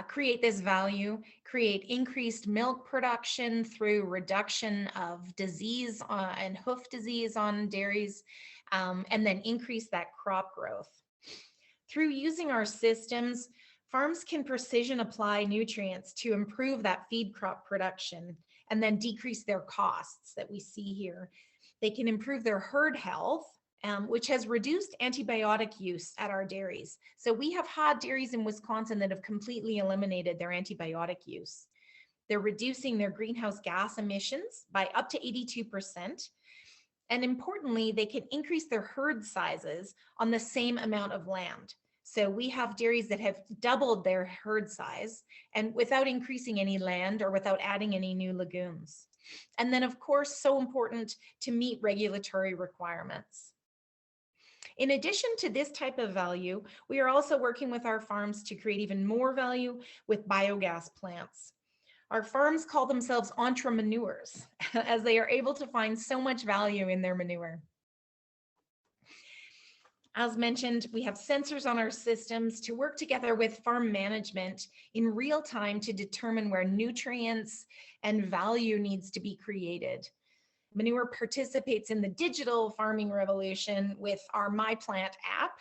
S7: create this value, create increased milk production through reduction of disease and hoof disease on dairies, and then increase that crop growth. Through using our systems, farms can precision apply nutrients to improve that feed crop production and then decrease their costs that we see here. They can improve their herd health, which has reduced antibiotic use at our dairies. So we have had dairies in Wisconsin that have completely eliminated their antibiotic use. They're reducing their greenhouse gas emissions by up to 82%. And importantly, they can increase their herd sizes on the same amount of land. So we have dairies that have doubled their herd size and without increasing any land or without adding any new lagoons. And then of course, so important to meet regulatory requirements. In addition to this type of value, we are also working with our farms to create even more value with biogas plants. Our farms call themselves entrepreneurs as they are able to find so much value in their manure. As mentioned, we have sensors on our systems to work together with farm management in real time to determine where nutrients and value needs to be created. Manure participates in the digital farming revolution with our MyPlant app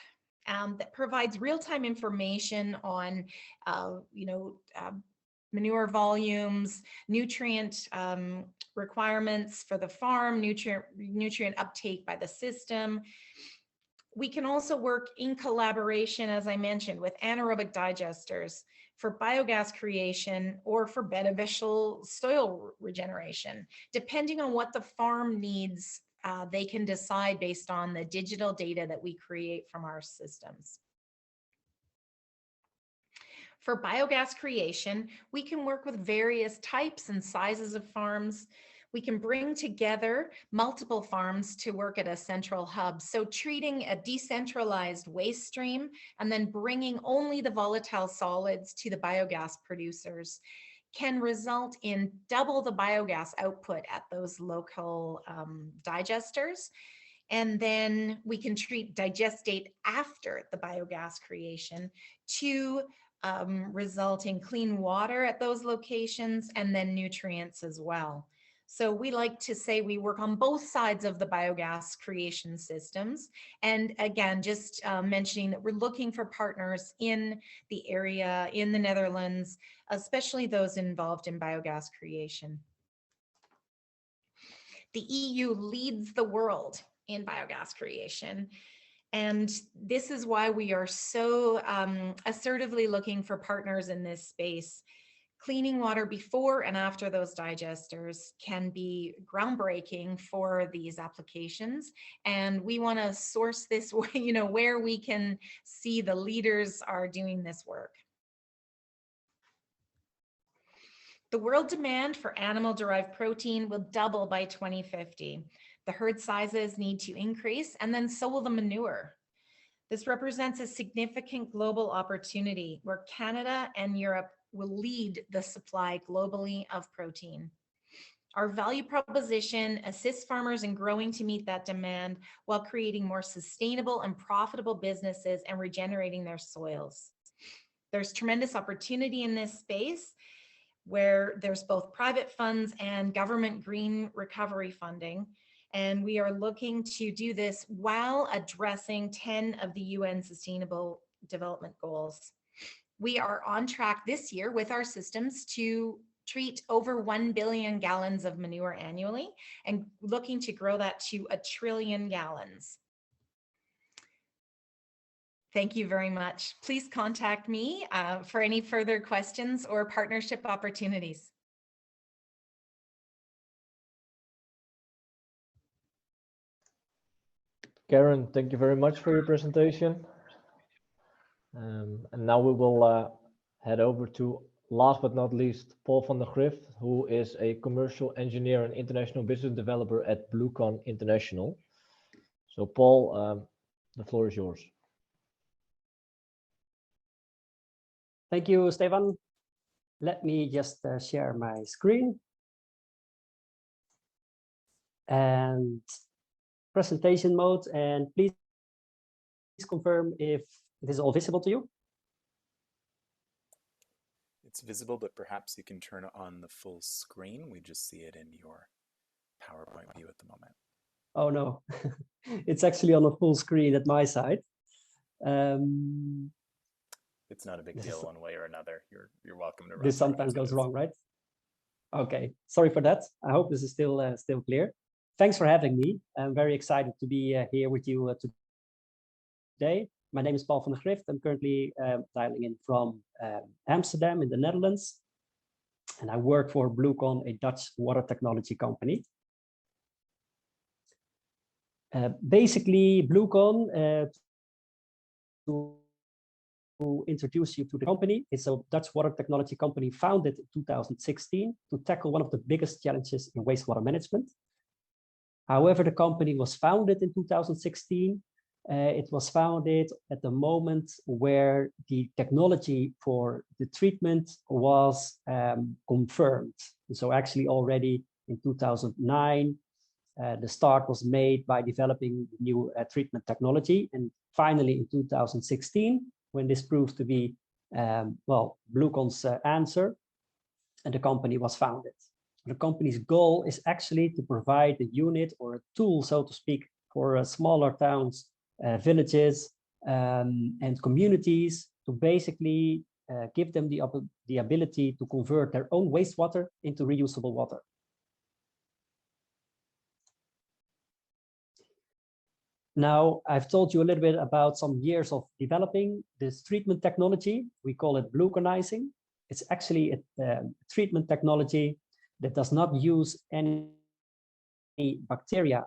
S7: that provides real-time information on, manure volumes, nutrient requirements for the farm, nutrient uptake by the system. We can also work in collaboration, as I mentioned, with anaerobic digesters for biogas creation or for beneficial soil regeneration. Depending on what the farm needs, they can decide based on the digital data that we create from our systems. For biogas creation, we can work with various types and sizes of farms. We can bring together multiple farms to work at a central hub. So treating a decentralized waste stream and then bringing only the volatile solids to the biogas producers can result in double the biogas output at those local digesters. And then we can treat digestate after the biogas creation to result in clean water at those locations and then nutrients as well. So we like to say we work on both sides of the biogas creation systems. And again, just mentioning that we're looking for partners in the area, in the Netherlands, especially those involved in biogas creation. The EU leads the world in biogas creation. And this is why we are so assertively looking for partners in this space. Cleaning water before and after those digesters can be groundbreaking for these applications. And we want to source this way, where we can see the leaders are doing this work. The world demand for animal-derived protein will double by 2050. The herd sizes need to increase, and then so will the manure. This represents a significant global opportunity where Canada and Europe will lead the supply globally of protein. Our value proposition assists farmers in growing to meet that demand while creating more sustainable and profitable businesses and regenerating their soils. There's tremendous opportunity in this space where there's both private funds and government green recovery funding. And we are looking to do this while addressing 10 of the UN Sustainable Development Goals. We are on track this year with our systems to treat over 1 billion gallons of manure annually and looking to grow that to 1 trillion gallons. Thank you very much. Please contact me for any further questions or partnership opportunities.
S4: Karen, thank you very much for your presentation. And now we will head over to last but not least, Paul van der Grift, who is a commercial engineer and international business developer at Bluecon International. So Paul, the floor is yours.
S8: Thank you, Stefan. Let me just share my screen. And presentation mode, and please confirm if it is all visible to you.
S1: It's visible, but perhaps you can turn on the full screen. We just see it in your PowerPoint view at the moment.
S8: Oh no, it's actually on a full screen at my side.
S1: It's not a big deal one way or another. You're welcome to run.
S8: This sometimes goes wrong, right? Okay, sorry for that. I hope this is still clear. Thanks for having me. I'm very excited to be here with you today. My name is Paul van der Grift. I'm currently dialing in from Amsterdam in the Netherlands. And I work for Bluecon, a Dutch water technology company. Basically, Bluecon, to introduce you to the company, it's a Dutch water technology company founded in 2016 to tackle one of the biggest challenges in wastewater management. However, the company was founded in 2016. It was founded at the moment where the technology for the treatment was confirmed. So actually already in 2009, the start was made by developing new treatment technology. And finally in 2016, when this proved to be, well, Bluecon's answer, and the company was founded. The company's goal is actually to provide a unit or a tool, so to speak, for smaller towns, villages, and communities to basically give them the ability to convert their own wastewater into reusable water. Now, I've told you a little bit about some years of developing this treatment technology. We call it Blueconizing. It's actually a treatment technology that does not use any bacteria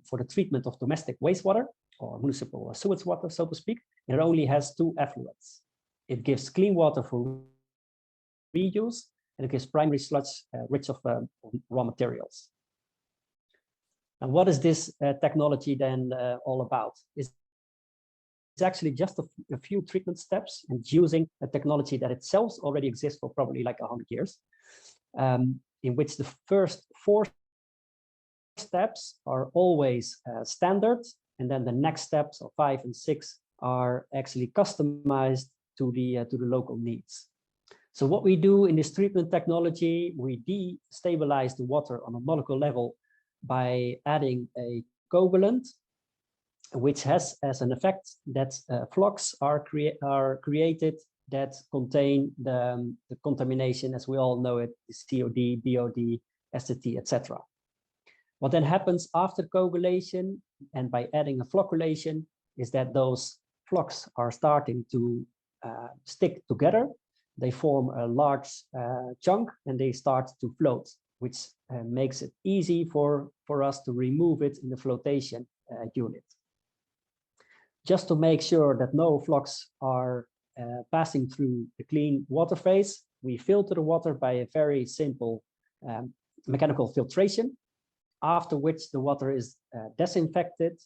S8: for the treatment of domestic wastewater or municipal sewage water, so to speak. It only has two effluents. It gives clean water for reuse, and it gives primary sludge rich of raw materials. And what is this technology then all about? It's actually just a few treatment steps and using a technology that itself already exists for probably like 100 years, in which the first 4 steps are always standard, and then the next steps of 5 and 6 are actually customized to the local needs. So what we do in this treatment technology, we destabilize the water on a molecular level by adding a coagulant, which has as an effect that flux are created that contain the contamination, as we all know it, is COD, BOD, STT, etc. What then happens after coagulation and by adding a flocculation is that those flocks are starting to stick together. They form a large chunk and they start to float, which makes it easy for us to remove it in the flotation unit. Just to make sure that no flocks are passing through the clean water phase, we filter the water by a very simple mechanical filtration, after which the water is disinfected,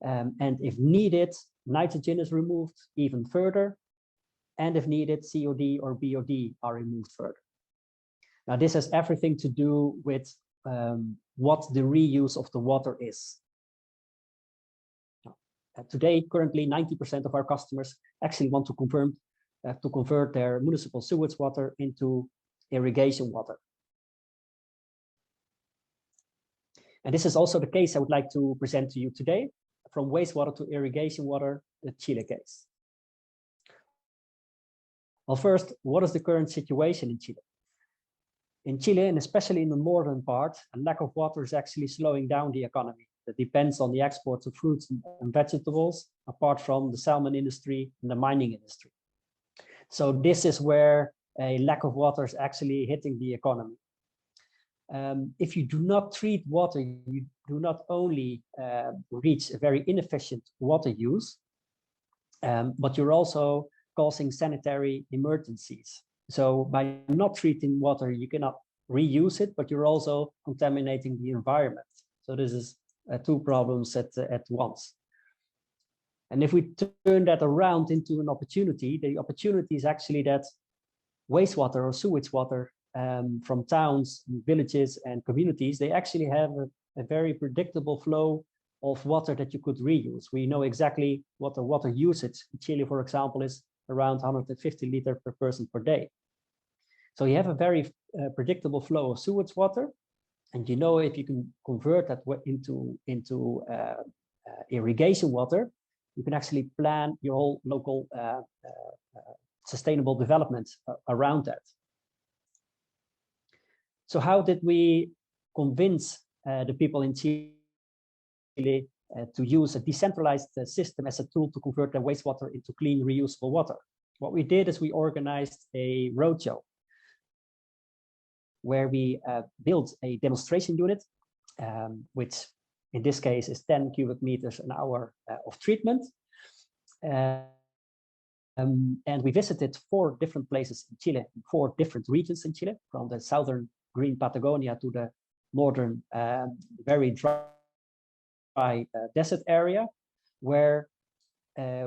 S8: and if needed, nitrogen is removed even further, and if needed, COD or BOD are removed further. Now, this has everything to do with what the reuse of the water is. Today, currently, 90% of our customers actually want to convert their municipal sewage water into irrigation water. And this is also the case I would like to present to you today, from wastewater to irrigation water, the Chile case. Well, first, what is the current situation in Chile? In Chile, and especially in the northern part, a lack of water is actually slowing down the economy. That depends on the exports of fruits and vegetables, apart from the salmon industry and the mining industry. So this is where a lack of water is actually hitting the economy. If you do not treat water, you do not only reach a very inefficient water use, but you're also causing sanitary emergencies. So by not treating water, you cannot reuse it, but you're also contaminating the environment. So this is two problems at once. And if we turn that around into an opportunity, the opportunity is actually that wastewater or sewage water from towns, villages, and communities, they actually have a very predictable flow of water that you could reuse. We know exactly what the water usage in Chile, for example, is around 150 liters per person per day. So you have a very predictable flow of sewage water, and you know if you can convert that into irrigation water, you can actually plan your whole local sustainable development around that. So how did we convince the people in Chile to use a decentralized system as a tool to convert their wastewater into clean, reusable water? What we did is we organized a roadshow where we built a demonstration unit, which in this case is 10 cubic meters an hour of treatment. And we visited 4 different places in Chile, 4 different regions in Chile, from the southern green Patagonia to the northern very dry desert area, where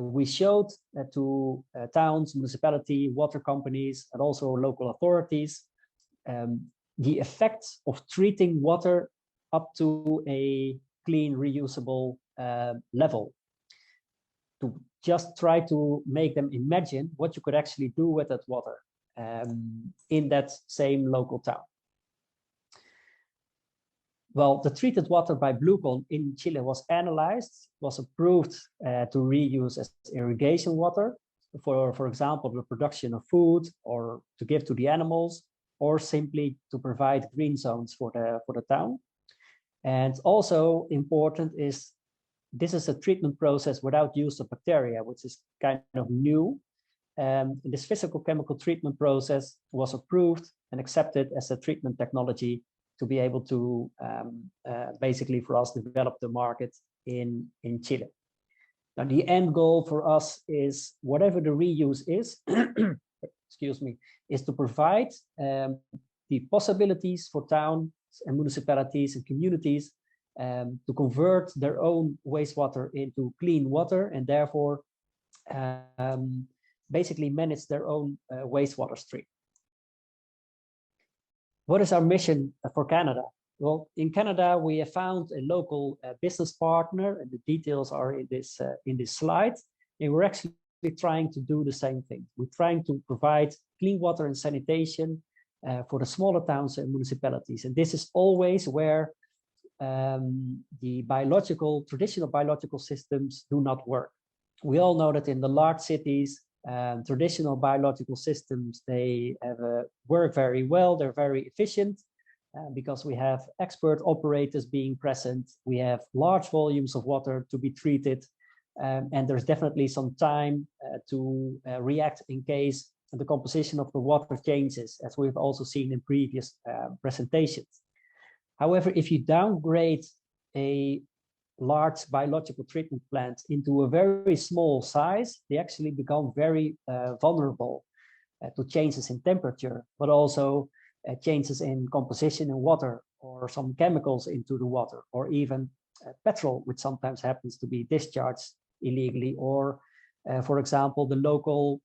S8: we showed to towns, municipality, water companies, and also local authorities the effects of treating water up to a clean, reusable level, to just try to make them imagine what you could actually do with that water in that same local town. Well, the treated water by Bluecon in Chile was analyzed, was approved to reuse as irrigation water for example, the production of food or to give to the animals, or simply to provide green zones for the town. And also important is this is a treatment process without use of bacteria, which is kind of new. This physical chemical treatment process was approved and accepted as a treatment technology to be able to basically for us develop the market in Chile. Now the end goal for us is whatever the reuse is, excuse me, is to provide the possibilities for towns and municipalities and communities to convert their own wastewater into clean water and therefore basically manage their own wastewater stream. What is our mission for Canada? Well, in Canada, we have found a local business partner, and the details are in this slide. And we're actually trying to do the same thing. We're trying to provide clean water and sanitation for the smaller towns and municipalities. And this is always where the traditional biological systems do not work. We all know that in the large cities, traditional biological systems, they work very well, they're very efficient because we have expert operators being present, we have large volumes of water to be treated, and there's definitely some time to react in case the composition of the water changes, as we've also seen in previous presentations. However, if you downgrade a large biological treatment plant into a very small size, they actually become very vulnerable to changes in temperature, but also changes in composition in water, or some chemicals into the water, or even petrol, which sometimes happens to be discharged illegally, or for example, the local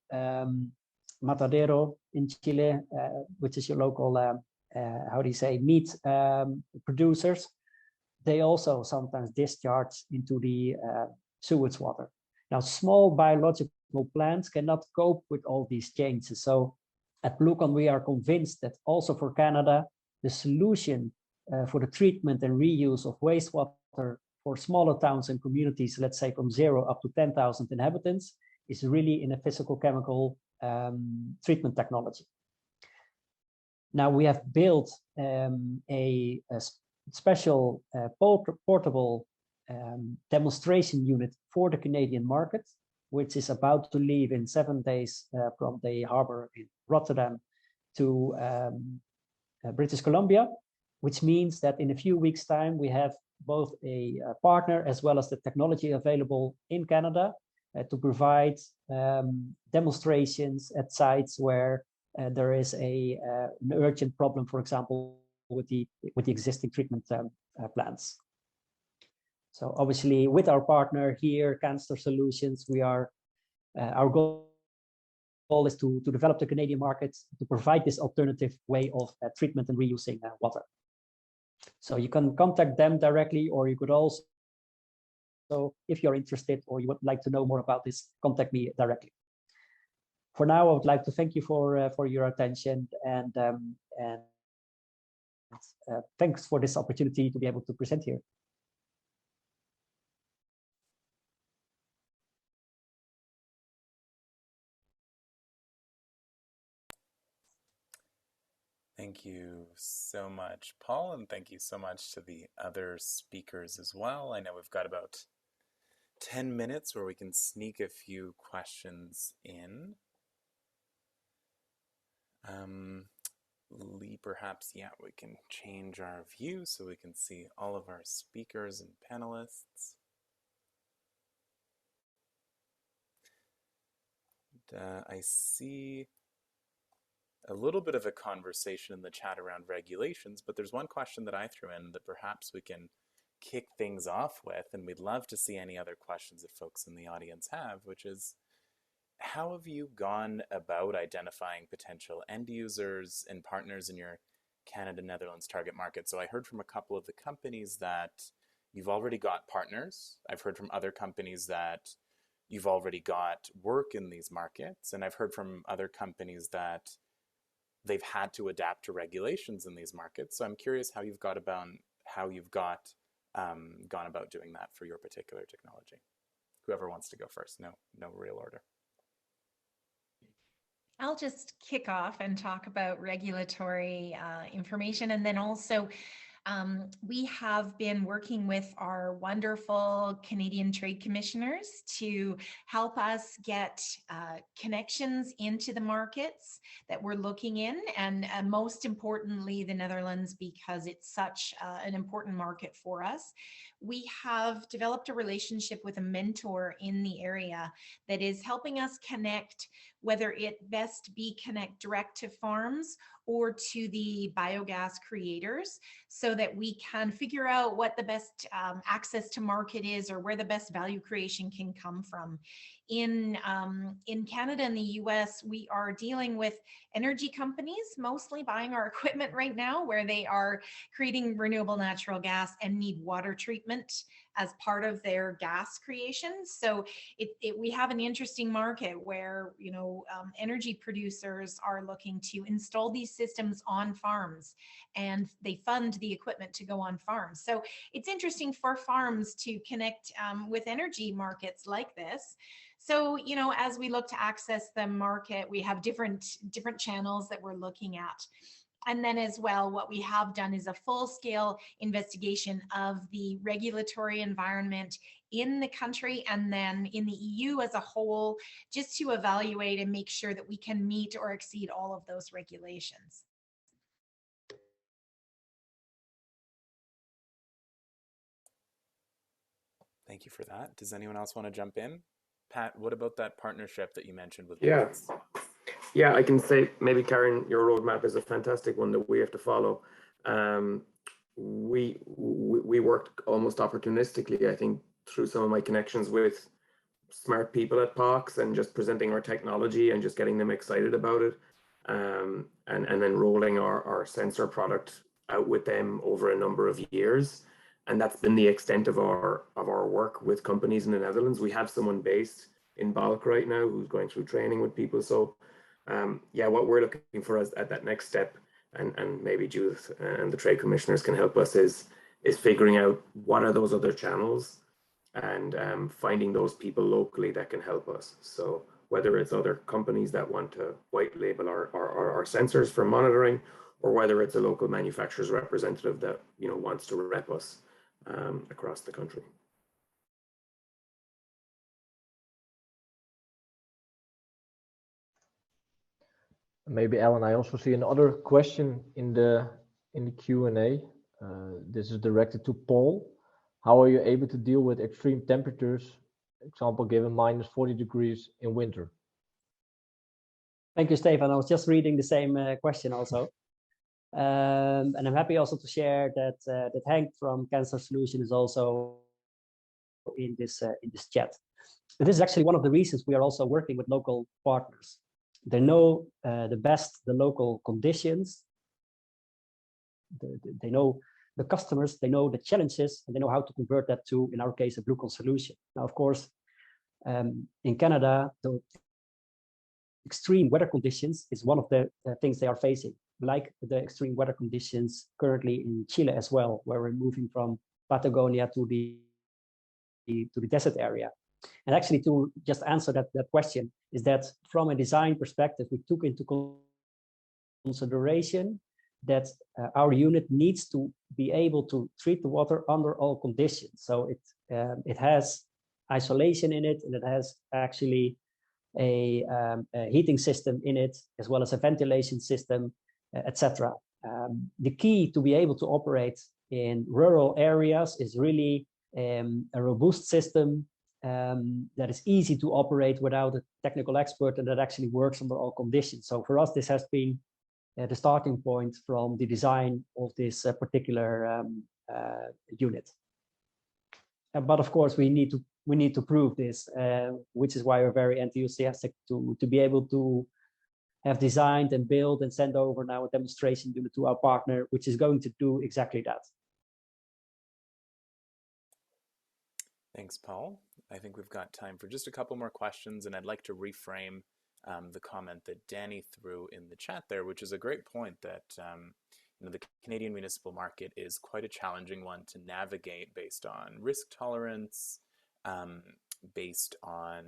S8: matadero in Chile, which is your local, how do you say, meat producers. They also sometimes discharge into the sewage water. Now, small biological plants cannot cope with all these changes. So at Bluecon, we are convinced that also for Canada, the solution for the treatment and reuse of wastewater for smaller towns and communities, let's say from 0 up to 10,000 inhabitants, is really in a physical chemical treatment technology. Now we have built a special portable demonstration unit for the Canadian market, which is about to leave in 7 days from the harbor in Rotterdam to British Columbia, which means that in a few weeks' time, we have both a partner as well as the technology available in Canada to provide demonstrations at sites where there is an urgent problem, for example, with the existing treatment plants. So obviously, with our partner here, Canster Solutions, we are our goal is to develop the Canadian market to provide this alternative way of treatment and reusing water. So you can contact them directly, or you could also, if you're interested or you would like to know more about this, contact me directly. For now, I would like to thank you for your attention, and thanks for this opportunity to be able to present here.
S1: Thank you so much, Paul, and thank you so much to the other speakers as well. I know we've got about 10 minutes where we can sneak a few questions in. Lee, perhaps, yeah, we can change our view so we can see all of our speakers and panelists. And, I see a little bit of a conversation in the chat around regulations, but there's one question that I threw in that perhaps we can kick things off with, and we'd love to see any other questions that folks in the audience have, which is, how have you gone about identifying potential end users and partners in your Canada-Netherlands target market? So I heard from a couple of the companies that you've already got partners. I've heard from other companies that you've already got work in these markets. And I've heard from other companies that they've had to adapt to regulations in these markets. So I'm curious how you've got about gone about doing that for your particular technology. Whoever wants to go first. No real order.
S7: I'll just kick off and talk about regulatory information, and then also we have been working with our wonderful Canadian Trade Commissioners to help us get connections into the markets that we're looking in, and most importantly, the Netherlands, because it's such an important market for us. We have developed a relationship with a mentor in the area that is helping us connect, whether it best be connect direct to farms or to the biogas creators, so that we can figure out what the best access to market is, or where the best value creation can come from. In Canada and the US, we are dealing with energy companies mostly buying our equipment right now, where they are creating renewable natural gas and need water treatment as part of their gas creation. So we have an interesting market where, you know, energy producers are looking to install these systems on farms, and they fund the equipment to go on farms. So it's interesting for farms to connect with energy markets like this. So, you know, as we look to access the market, we have different channels that we're looking at. And then as well, what we have done is a full-scale investigation of the regulatory environment in the country and then in the EU as a whole, just to evaluate and make sure that we can meet or exceed all of those regulations.
S1: Thank you for that. Does anyone else want to jump in? Pat, what about that partnership that you mentioned with
S5: Yes. Yeah, I can say maybe, Karen, your roadmap is a fantastic one that we have to follow. We worked almost opportunistically, I think, through some of my connections with smart people at POX and just presenting our technology and just getting them excited about it, and then rolling our sensor product out with them over a number of years. And that's been the extent of our work with companies in the Netherlands. We have someone based in Balk right now who's going through training with people. So yeah, what we're looking for is at that next step, and maybe Judith and the trade commissioners can help us, is figuring out what are those other channels and finding those people locally that can help us. So whether it's other companies that want to white label our sensors for monitoring, or whether it's a local manufacturer's representative that, you know, wants to rep us across the country.
S4: Maybe, Alan, I also see another question in the Q&A. This is directed to Paul. How are you able to deal with extreme temperatures, example given -40 degrees in winter?
S8: Thank you, Stefan. I was just reading the same question also. And I'm happy also to share that that Hank from Cancer Solution is also in this chat. And this is actually one of the reasons we are also working with local partners. They know the local conditions. They know the customers, they know the challenges, and they know how to convert that to, in our case, a Bluecon solution. Now, of course, in Canada, the extreme weather conditions is one of the things they are facing, like the extreme weather conditions currently in Chile as well, where we're moving from Patagonia to the desert area. And actually, to just answer that question, is that from a design perspective, we took into consideration that our unit needs to be able to treat the water under all conditions. So it has isolation in it, and it has actually a heating system in it, as well as a ventilation system, etc. The key to be able to operate in rural areas is really a robust system that is easy to operate without a technical expert, and that actually works under all conditions. So for us, this has been the starting point from the design of this particular unit. But of course, we need to prove this, which is why we're very enthusiastic to be able to have designed and built and send over now a demonstration unit to our partner, which is going to do exactly that.
S1: Thanks, Paul. I think we've got time for just a couple more questions, and I'd like to reframe the comment that Danny threw in the chat there, which is a great point that you know, the Canadian municipal market is quite a challenging one to navigate based on risk tolerance, based on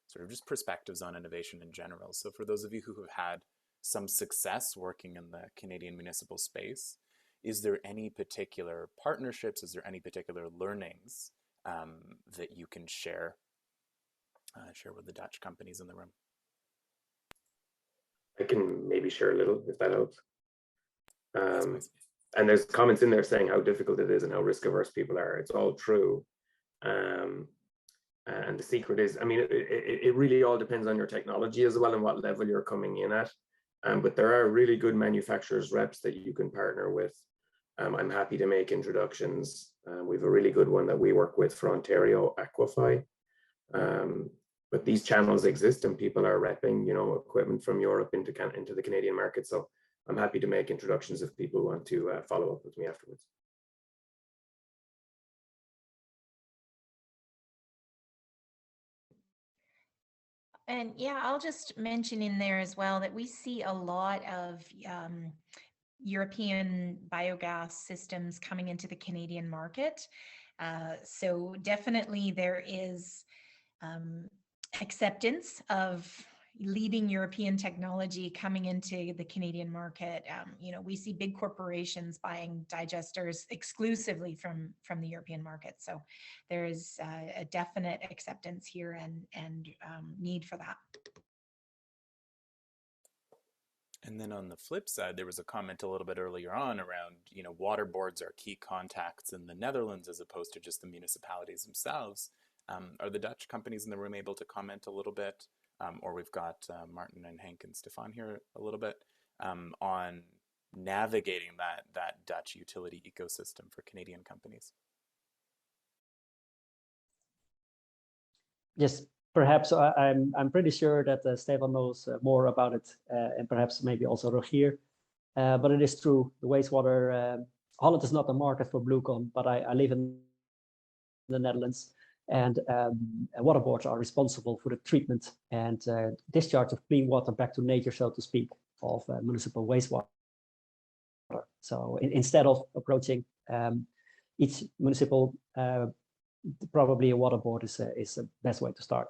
S1: sort of just perspectives on innovation in general. So for those of you who have had some success working in the Canadian municipal space, is there any particular partnerships, is there any particular learnings that you can share with the Dutch companies in the room?
S5: I can maybe share a little, if that helps. And there's comments in there saying how difficult it is and how risk averse people are. It's all true. And the secret is, I mean, it really all depends on your technology as well and what level you're coming in at. But there are really good manufacturers reps that you can partner with. I'm happy to make introductions. We have a really good one that we work with for Ontario, Aquify. But these channels exist and people are repping, you know, equipment from Europe into the Canadian market. So I'm happy to make introductions if people want to follow up with me afterwards.
S7: And yeah, I'll just mention in there as well that we see a lot of European biogas systems coming into the Canadian market. So definitely there is acceptance of leading European technology coming into the Canadian market. You know, we see big corporations buying digesters exclusively from the European market. So there is a definite acceptance here and need for that.
S1: And then on the flip side, there was a comment a little bit earlier on around, you know, water boards are key contacts in the Netherlands as opposed to just the municipalities themselves. Are the Dutch companies in the room able to comment a little bit? Or we've got Martin and Hank and Stefan here a little bit on navigating that Dutch utility ecosystem for Canadian companies.
S8: Yes, perhaps I'm pretty sure that Stefan knows more about it, and perhaps maybe also Rogier. But it is true, the wastewater, Holland is not a market for Bluecon, but I live in the Netherlands. And water boards are responsible for the treatment and discharge of clean water back to nature, so to speak, of municipal wastewater. So instead of approaching each municipal, probably a water board is the best way to start.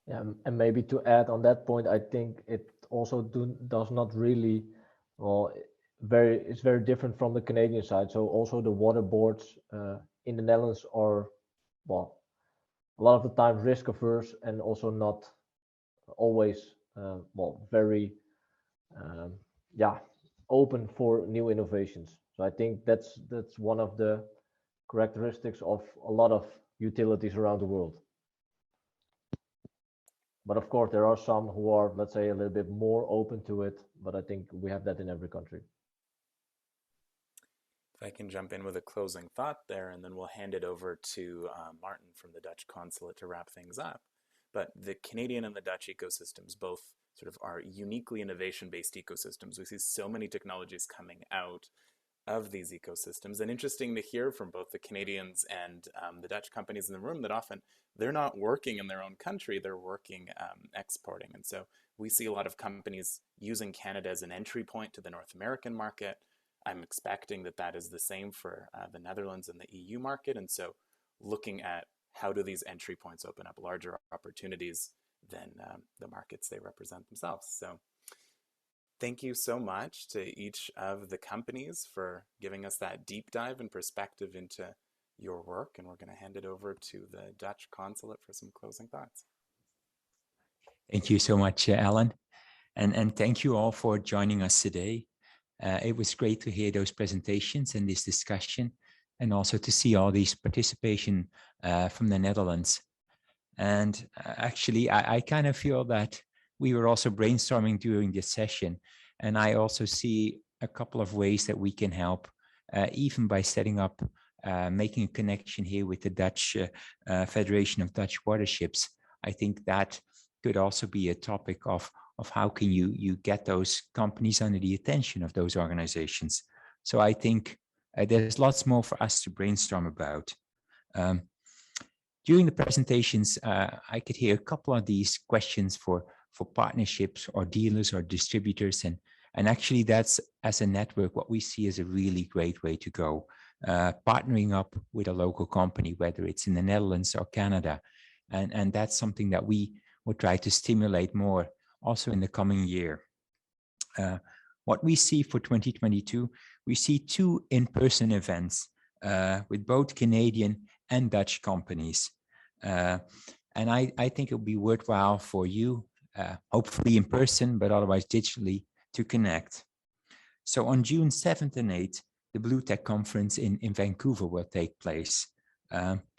S4: And maybe to add on that point, I think it also does not really, well, it's very different from the Canadian side. So also the water boards in the Netherlands are, well, a lot of the time risk averse and also not always, well, very, yeah, open for new innovations. So I think that's one of the characteristics of a lot of utilities around the world. But of course, there are some who are, let's say, a little bit more open to it, but I think we have that in every country.
S1: If I can jump in with a closing thought there, and then we'll hand it over to Martin from the Dutch Consulate to wrap things up. But the Canadian and the Dutch ecosystems both sort of are uniquely innovation-based ecosystems. We see so many technologies coming out of these ecosystems, and interesting to hear from both the Canadians and the Dutch companies in the room that often they're not working in their own country, they're working exporting. And so we see a lot of companies using Canada as an entry point to the North American market. I'm expecting that that is the same for the Netherlands and the EU market. And so looking at how do these entry points open up larger opportunities than the markets they represent themselves. So thank you so much to each of the companies for giving us that deep dive and perspective into your work. And we're going to hand it over to the Dutch Consulate for some closing thoughts.
S9: Thank you so much, Alan. And thank you all for joining us today. It was great to hear those presentations and this discussion, and also to see all these participation from the Netherlands. And actually, I kind of feel that we were also brainstorming during this session. And I also see a couple of ways that we can help, even by setting up, making a connection here with the Dutch Federation of Dutch Waterships. I think that could also be a topic of how can you get those companies under the attention of those organizations. So I think there's lots more for us to brainstorm about. During the presentations, I could hear a couple of these questions for partnerships or dealers or distributors. And actually that's, as a network, what we see as a really great way to go. Partnering up with a local company, whether it's in the Netherlands or Canada. And that's something that we will try to stimulate more also in the coming year. What we see for 2022, we see 2 in-person events with both Canadian and Dutch companies. And I think it'll be worthwhile for you, hopefully in person, but otherwise digitally, to connect. So on June 7th and 8th, the BlueTech conference in Vancouver will take place.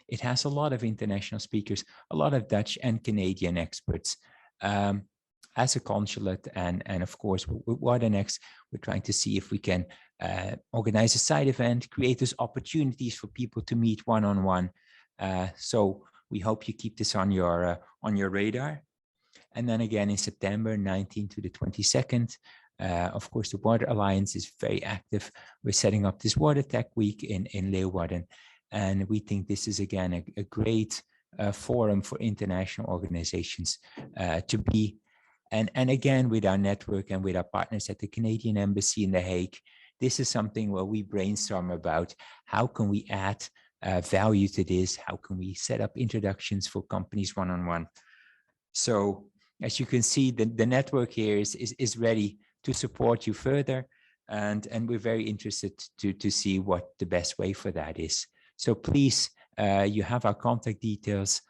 S9: It has a lot of international speakers, a lot of Dutch and Canadian experts. As a consulate and of course with waterNEXT, we're trying to see if we can organize a side event, create those opportunities for people to meet one-on-one. So we hope you keep this on your radar. And then again in September 19th to the 22nd, of course, the Water Alliance is very active. We're setting up this Water Tech Week in Leeuwarden. And we think this is again a great forum for international organizations to be. And again, with our network and with our partners at the Canadian Embassy in The Hague, this is something where we brainstorm about how can we add value to this? How can we set up introductions for companies one-on-one? So as you can see, the network here is ready to support you further. And we're very interested to see what the best way for that is. So please, you have our contact details,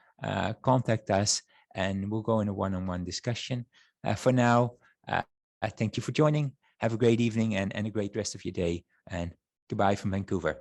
S9: contact us, and we'll go in a one-on-one discussion. For now, I thank you for joining. Have a great evening and a great rest of your day. And goodbye from Vancouver.